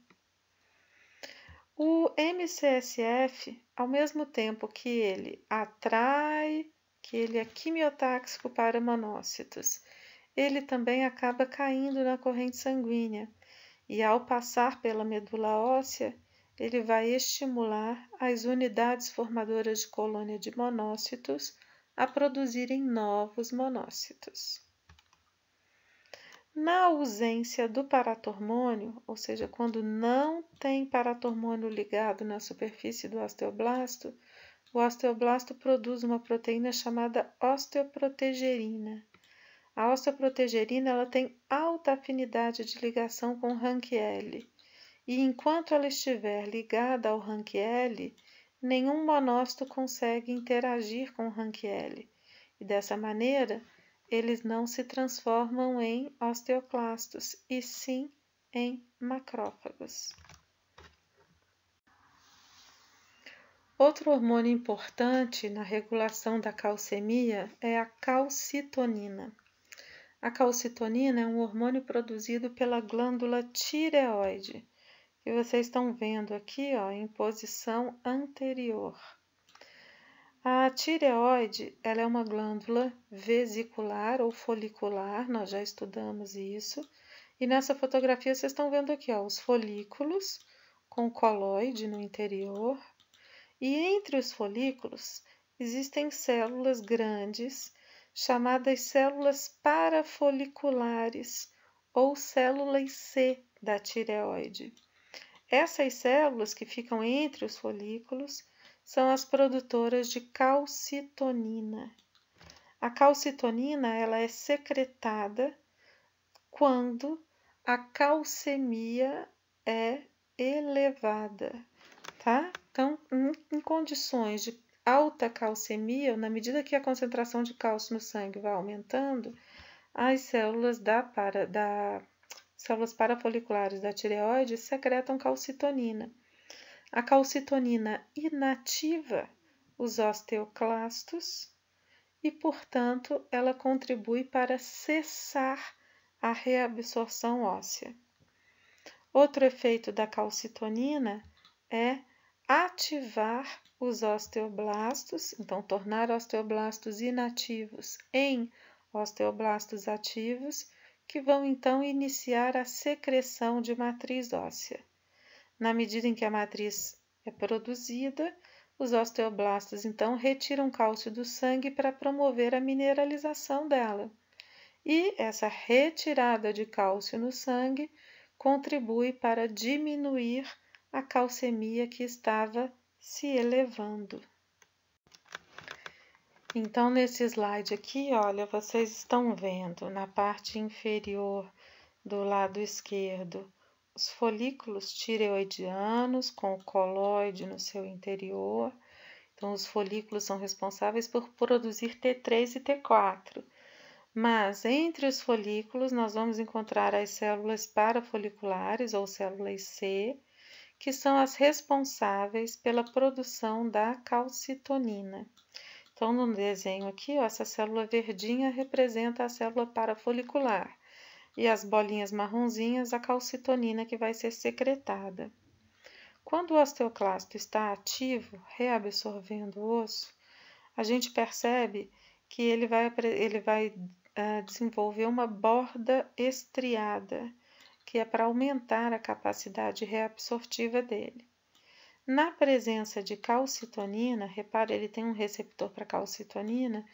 O MCSF, ao mesmo tempo que ele atrai, que ele é quimiotáxico para monócitos, ele também acaba caindo na corrente sanguínea e, ao passar pela medula óssea, ele vai estimular as unidades formadoras de colônia de monócitos a produzirem novos monócitos. Na ausência do paratormônio, ou seja, quando não tem paratormônio ligado na superfície do osteoblasto, o osteoblasto produz uma proteína chamada osteoprotegerina. A osteoprotegerina ela tem alta afinidade de ligação com o RANKL, e enquanto ela estiver ligada ao RANKL, nenhum monócito consegue interagir com o RANKL, e dessa maneira eles não se transformam em osteoclastos, e sim em macrófagos. Outro hormônio importante na regulação da calcemia é a calcitonina. A calcitonina é um hormônio produzido pela glândula tireoide, que vocês estão vendo aqui em posição anterior. A tireoide ela é uma glândula vesicular ou folicular, nós já estudamos isso. E nessa fotografia vocês estão vendo aqui os folículos com coloide no interior. E entre os folículos existem células grandes chamadas células parafoliculares ou células C da tireoide. Essas células que ficam entre os folículos são as produtoras de calcitonina. A calcitonina ela é secretada quando a calcemia é elevada, tá? Então, em condições de alta calcemia, na medida que a concentração de cálcio no sangue vai aumentando, as células células parafoliculares da tireoide secretam calcitonina. A calcitonina inativa os osteoclastos e, portanto, ela contribui para cessar a reabsorção óssea. Outro efeito da calcitonina é ativar os osteoblastos, então tornar osteoblastos inativos em osteoblastos ativos, que vão então iniciar a secreção de matriz óssea. Na medida em que a matriz é produzida, os osteoblastos então retiram cálcio do sangue para promover a mineralização dela. E essa retirada de cálcio no sangue contribui para diminuir a calcemia que estava se elevando. Então, nesse slide aqui, olha, vocês estão vendo na parte inferior do lado esquerdo os folículos tireoidianos com o colóide no seu interior. Então, os folículos são responsáveis por produzir T3 e T4. Mas entre os folículos nós vamos encontrar as células parafoliculares ou células C, que são as responsáveis pela produção da calcitonina. Então, no desenho aqui, ó, essa célula verdinha representa a célula parafolicular e as bolinhas marronzinhas a calcitonina que vai ser secretada. Quando o osteoclasto está ativo, reabsorvendo o osso, a gente percebe que ele vai desenvolver uma borda estriada, que é para aumentar a capacidade reabsortiva dele. Na presença de calcitonina, repare, ele tem um receptor para calcitonina,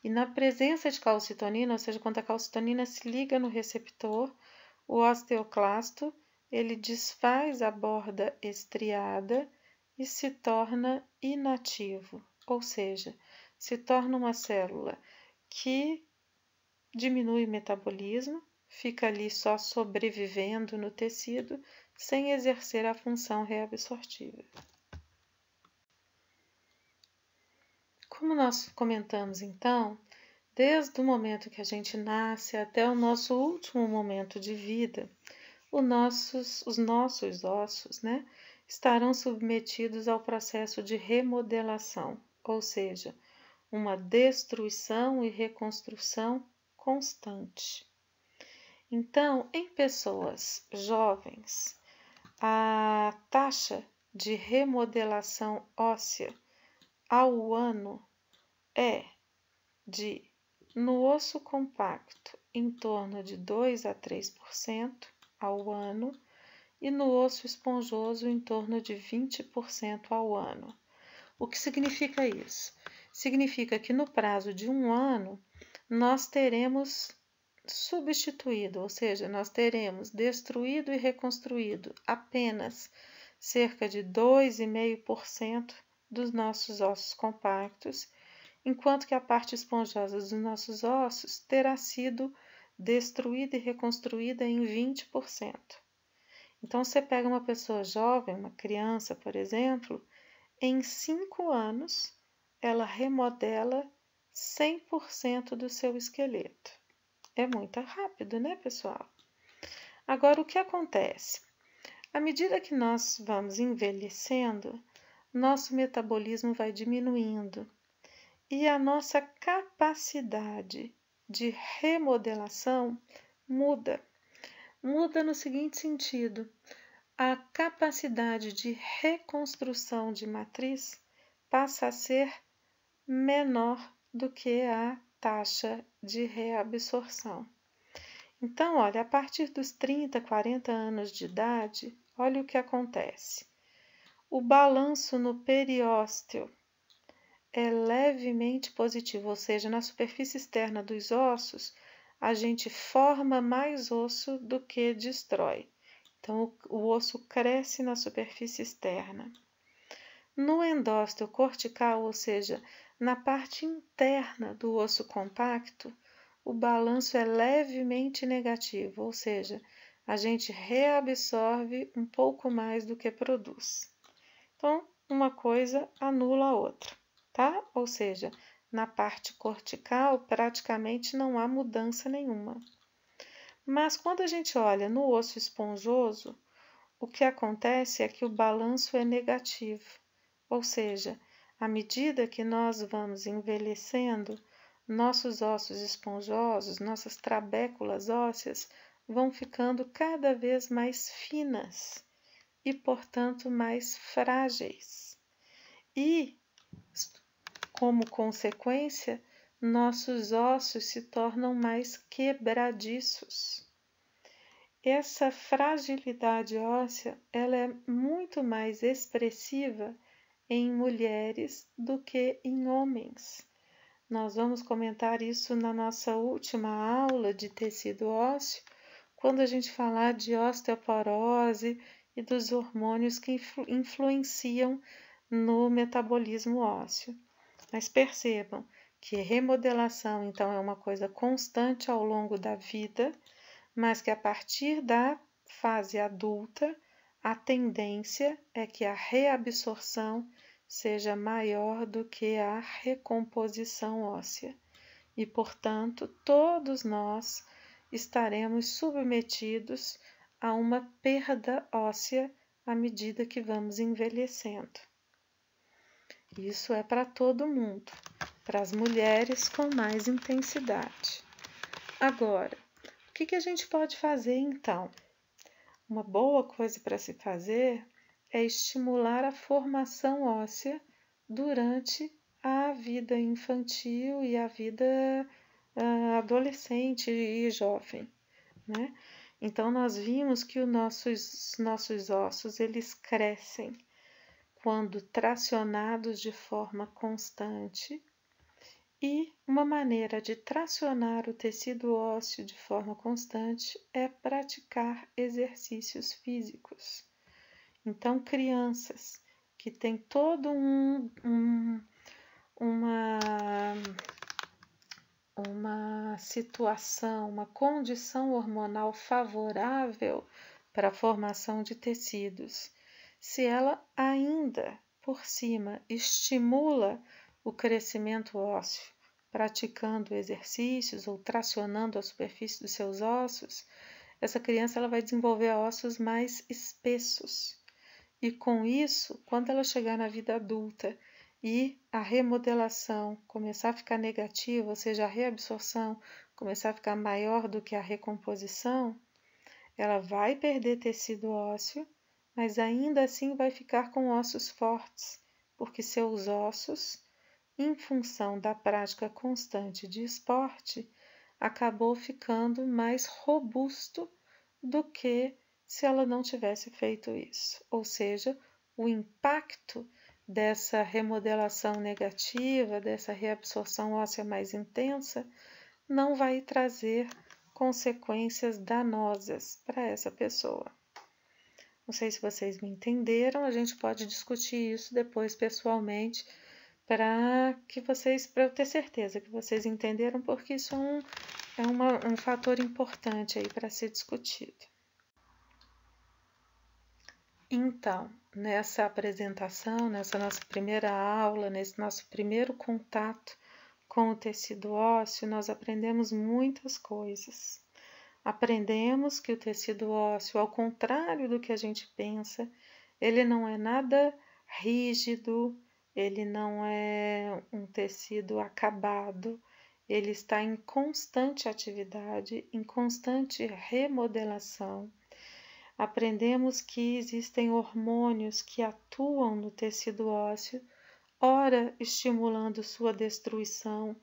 e na presença de calcitonina, ou seja, quando a calcitonina se liga no receptor, o osteoclasto ele desfaz a borda estriada e se torna inativo, ou seja, se torna uma célula que diminui o metabolismo, fica ali só sobrevivendo no tecido, sem exercer a função reabsortiva. Como nós comentamos então, desde o momento que a gente nasce até o nosso último momento de vida, os nossos ossos, estarão submetidos ao processo de remodelação, ou seja, uma destruição e reconstrução constante. Então, em pessoas jovens, a taxa de remodelação óssea ao ano é no osso compacto, em torno de 2 a 3% ao ano, e no osso esponjoso, em torno de 20% ao ano. O que significa isso? Significa que no prazo de um ano, nós teremos substituído, ou seja, nós teremos destruído e reconstruído apenas cerca de 2,5% dos nossos ossos compactos, enquanto que a parte esponjosa dos nossos ossos terá sido destruída e reconstruída em 20%. Então, você pega uma pessoa jovem, uma criança, por exemplo, em 5 anos, ela remodela 100% do seu esqueleto. É muito rápido, né, pessoal? Agora, o que acontece? À medida que nós vamos envelhecendo, nosso metabolismo vai diminuindo e a nossa capacidade de remodelação muda. Muda no seguinte sentido: a capacidade de reconstrução de matriz passa a ser menor do que a taxa de reabsorção. Então, olha, a partir dos 30, 40 anos de idade, olha o que acontece. O balanço no periósteo é levemente positivo, ou seja, na superfície externa dos ossos, a gente forma mais osso do que destrói. Então, o osso cresce na superfície externa. No endósteo cortical, ou seja, na parte interna do osso compacto, o balanço é levemente negativo, ou seja, a gente reabsorve um pouco mais do que produz. Então, uma coisa anula a outra, tá? Ou seja, na parte cortical praticamente não há mudança nenhuma. Mas quando a gente olha no osso esponjoso, o que acontece é que o balanço é negativo, ou seja, à medida que nós vamos envelhecendo, nossos ossos esponjosos, nossas trabéculas ósseas vão ficando cada vez mais finas e, portanto, mais frágeis. E, como consequência, nossos ossos se tornam mais quebradiços. Essa fragilidade óssea, ela é muito mais expressiva em mulheres do que em homens. Nós vamos comentar isso na nossa última aula de tecido ósseo, quando a gente falar de osteoporose e dos hormônios que influenciam no metabolismo ósseo. Mas percebam que remodelação, então, é uma coisa constante ao longo da vida, mas que a partir da fase adulta, a tendência é que a reabsorção seja maior do que a recomposição óssea. E, portanto, todos nós estaremos submetidos a uma perda óssea à medida que vamos envelhecendo. Isso é para todo mundo, para as mulheres com mais intensidade. Agora, o que a gente pode fazer então? Uma boa coisa para se fazer é estimular a formação óssea durante a vida infantil e a vida adolescente e jovem, né? Então, nós vimos que os nossos ossos, eles crescem quando tracionados de forma constante, e uma maneira de tracionar o tecido ósseo de forma constante é praticar exercícios físicos. Então, crianças que têm todo uma situação, uma condição hormonal favorável para a formação de tecidos, se ela ainda por cima estimula o crescimento ósseo, praticando exercícios ou tracionando a superfície dos seus ossos, essa criança ela vai desenvolver ossos mais espessos. E com isso, quando ela chegar na vida adulta e a remodelação começar a ficar negativa, ou seja, a reabsorção começar a ficar maior do que a recomposição, ela vai perder tecido ósseo, mas ainda assim vai ficar com ossos fortes, porque seus ossos, em função da prática constante de esporte, acabou ficando mais robusto do que se ela não tivesse feito isso. Ou seja, o impacto dessa remodelação negativa, dessa reabsorção óssea mais intensa, não vai trazer consequências danosas para essa pessoa. Não sei se vocês me entenderam, a gente pode discutir isso depois pessoalmente, para eu ter certeza que vocês entenderam, porque isso é um fator importante aí para ser discutido. Então, nessa apresentação, nessa nossa primeira aula, nesse nosso primeiro contato com o tecido ósseo, nós aprendemos muitas coisas. Aprendemos que o tecido ósseo, ao contrário do que a gente pensa, ele não é nada rígido, ele não é um tecido acabado, ele está em constante atividade, em constante remodelação. Aprendemos que existem hormônios que atuam no tecido ósseo, ora estimulando sua destruição,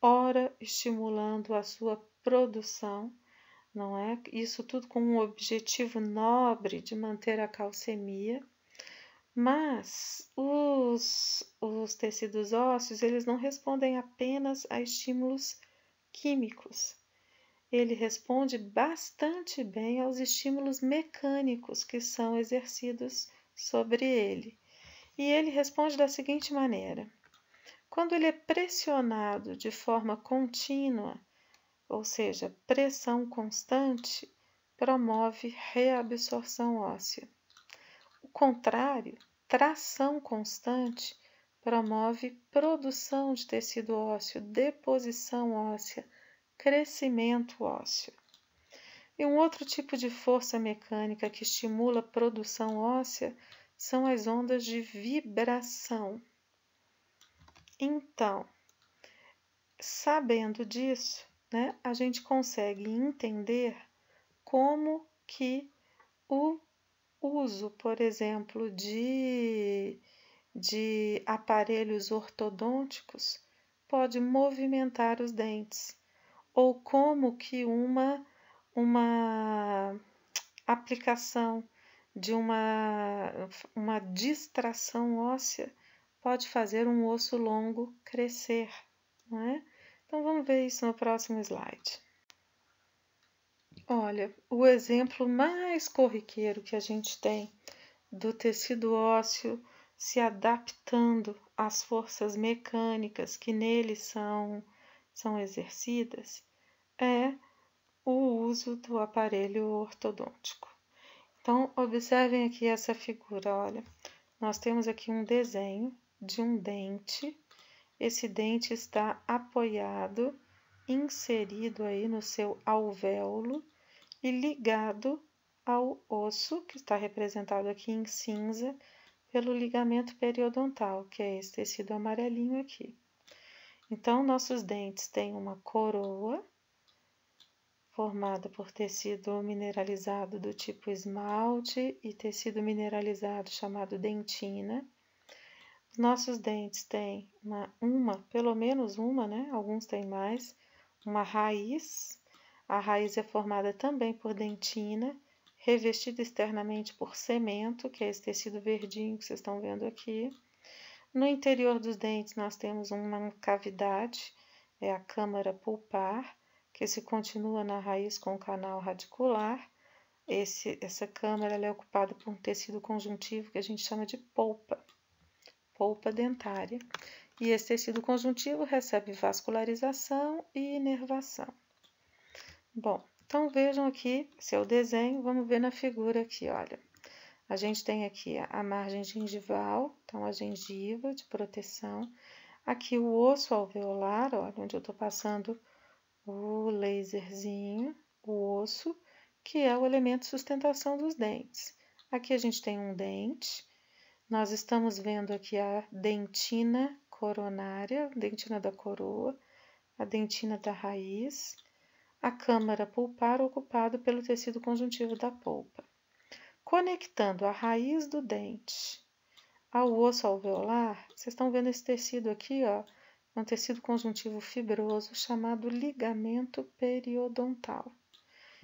ora estimulando a sua produção, não é? Isso tudo com um objetivo nobre de manter a calcemia. Mas os tecidos ósseos, eles não respondem apenas a estímulos químicos. Ele responde bastante bem aos estímulos mecânicos que são exercidos sobre ele. E ele responde da seguinte maneira: quando ele é pressionado de forma contínua, ou seja, pressão constante, promove reabsorção óssea. O contrário, tração constante, promove produção de tecido ósseo, deposição óssea, crescimento ósseo. E um outro tipo de força mecânica que estimula a produção óssea são as ondas de vibração. Então, sabendo disso, né, a gente consegue entender como que o uso, por exemplo, de aparelhos ortodônticos pode movimentar os dentes, ou como que uma aplicação de uma distração óssea pode fazer um osso longo crescer, não é? Então vamos ver isso no próximo slide. Olha, o exemplo mais corriqueiro que a gente tem do tecido ósseo se adaptando às forças mecânicas que nele são exercidas é o uso do aparelho ortodôntico. Então, observem aqui essa figura, olha, nós temos aqui um desenho de um dente, esse dente está apoiado, inserido aí no seu alvéolo e ligado ao osso, que está representado aqui em cinza, pelo ligamento periodontal, que é esse tecido amarelinho aqui. Então, nossos dentes têm uma coroa, formada por tecido mineralizado do tipo esmalte e tecido mineralizado chamado dentina. Nossos dentes têm pelo menos uma, né? Alguns têm mais, uma raiz. A raiz é formada também por dentina, revestida externamente por cemento, que é esse tecido verdinho que vocês estão vendo aqui. No interior dos dentes nós temos uma cavidade, é a câmara pulpar, que se continua na raiz com o canal radicular. Essa câmara é ocupada por um tecido conjuntivo que a gente chama de polpa dentária. E esse tecido conjuntivo recebe vascularização e inervação. Bom, então vejam aqui seu desenho, vamos ver na figura aqui, olha. A gente tem aqui a margem gengival, então a gengiva de proteção. Aqui o osso alveolar, olha, onde eu estou passando o laserzinho, o osso, que é o elemento de sustentação dos dentes. Aqui a gente tem um dente, nós estamos vendo aqui a dentina coronária, dentina da coroa, a dentina da raiz, a câmara pulpar ocupada pelo tecido conjuntivo da polpa. Conectando a raiz do dente ao osso alveolar, vocês estão vendo esse tecido aqui, ó, é um tecido conjuntivo fibroso chamado ligamento periodontal.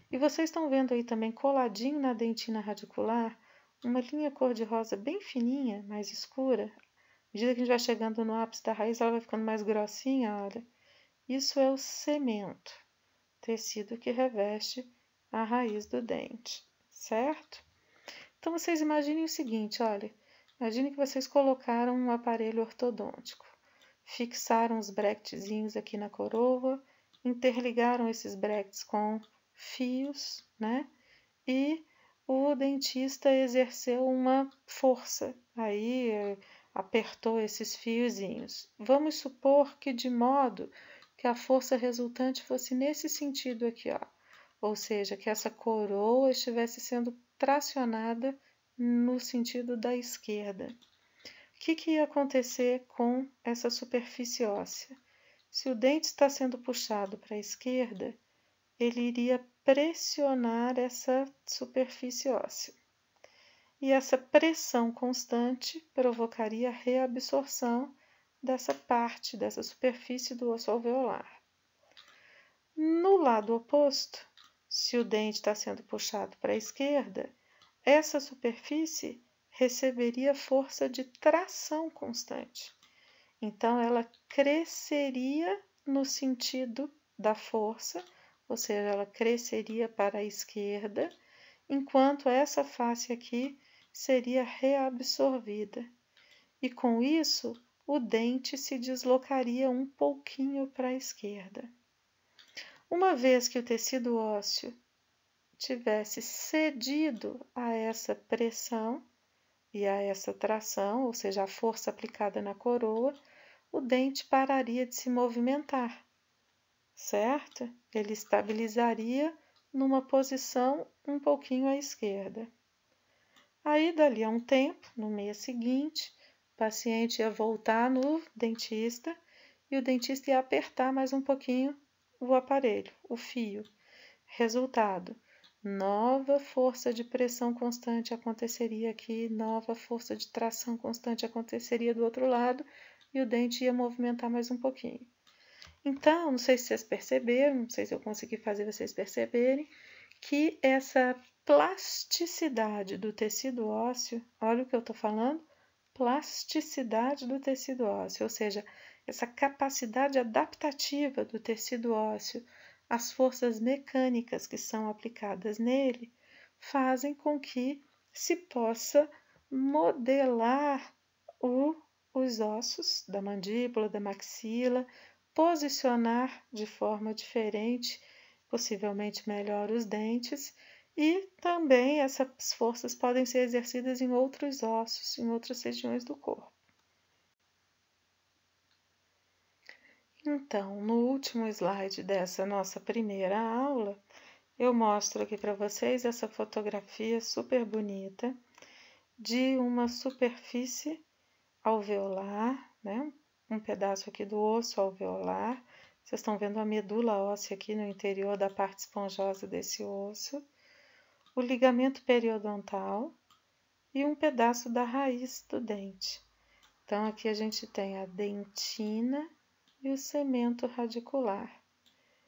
E vocês estão vendo aí também coladinho na dentina radicular uma linha cor-de-rosa bem fininha, mais escura. À medida que a gente vai chegando no ápice da raiz, ela vai ficando mais grossinha, olha. Isso é o cemento, tecido que reveste a raiz do dente, certo? Então vocês imaginem o seguinte, olha, imagine que vocês colocaram um aparelho ortodôntico. Fixaram os bractezinhos aqui na coroa, interligaram esses bractes com fios, né? E o dentista exerceu uma força, aí apertou esses fiozinhos. Vamos supor que de modo que a força resultante fosse nesse sentido aqui, ó. Ou seja, que essa coroa estivesse sendo tracionada no sentido da esquerda. O que ia acontecer com essa superfície óssea? Se o dente está sendo puxado para a esquerda, ele iria pressionar essa superfície óssea. E essa pressão constante provocaria a reabsorção dessa parte, dessa superfície do osso alveolar. No lado oposto, se o dente está sendo puxado para a esquerda, essa superfície receberia força de tração constante. Então, ela cresceria no sentido da força, ou seja, ela cresceria para a esquerda, enquanto essa face aqui seria reabsorvida. E com isso, o dente se deslocaria um pouquinho para a esquerda. Uma vez que o tecido ósseo tivesse cedido a essa pressão e a essa tração, ou seja, a força aplicada na coroa, o dente pararia de se movimentar, certo? Ele estabilizaria numa posição um pouquinho à esquerda. Aí, dali a um tempo, no mês seguinte, o paciente ia voltar no dentista e o dentista ia apertar mais um pouquinho o aparelho, o fio. Resultado: nova força de pressão constante aconteceria aqui, nova força de tração constante aconteceria do outro lado e o dente ia movimentar mais um pouquinho. Então, não sei se vocês perceberam, não sei se eu consegui fazer vocês perceberem, que essa plasticidade do tecido ósseo, olha o que eu estou falando, plasticidade do tecido ósseo, ou seja, essa capacidade adaptativa do tecido ósseo às forças mecânicas que são aplicadas nele, fazem com que se possa modelar os ossos da mandíbula, da maxila, posicionar de forma diferente, possivelmente melhor, os dentes, e também essas forças podem ser exercidas em outros ossos, em outras regiões do corpo. Então, no último slide dessa nossa primeira aula, eu mostro aqui para vocês essa fotografia super bonita de uma superfície alveolar, né? Um pedaço aqui do osso alveolar. Vocês estão vendo a medula óssea aqui no interior da parte esponjosa desse osso, o ligamento periodontal e um pedaço da raiz do dente. Então, aqui a gente tem a dentina e o cemento radicular.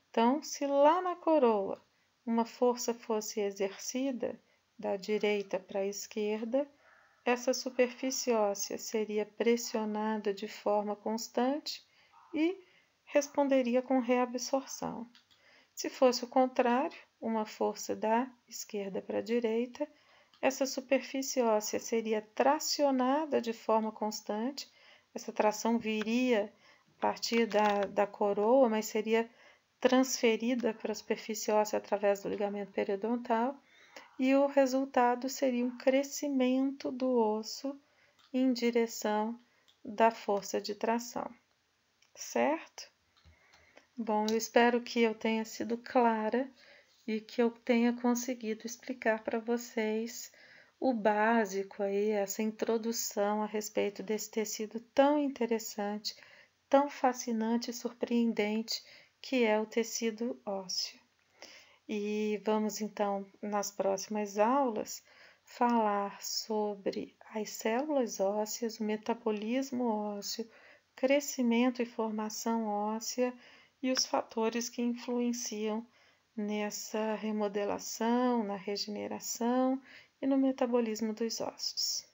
Então, se lá na coroa uma força fosse exercida da direita para a esquerda, essa superfície óssea seria pressionada de forma constante e responderia com reabsorção. Se fosse o contrário, uma força da esquerda para a direita, essa superfície óssea seria tracionada de forma constante, essa tração viria a partir da coroa, mas seria transferida para a superfície óssea através do ligamento periodontal, e o resultado seria um crescimento do osso em direção da força de tração, certo? Bom, eu espero que eu tenha sido clara e que eu tenha conseguido explicar para vocês o básico aí, essa introdução a respeito desse tecido tão interessante, tão fascinante e surpreendente que é o tecido ósseo. E vamos então, nas próximas aulas, falar sobre as células ósseas, o metabolismo ósseo, crescimento e formação óssea e os fatores que influenciam nessa remodelação, na regeneração e no metabolismo dos ossos.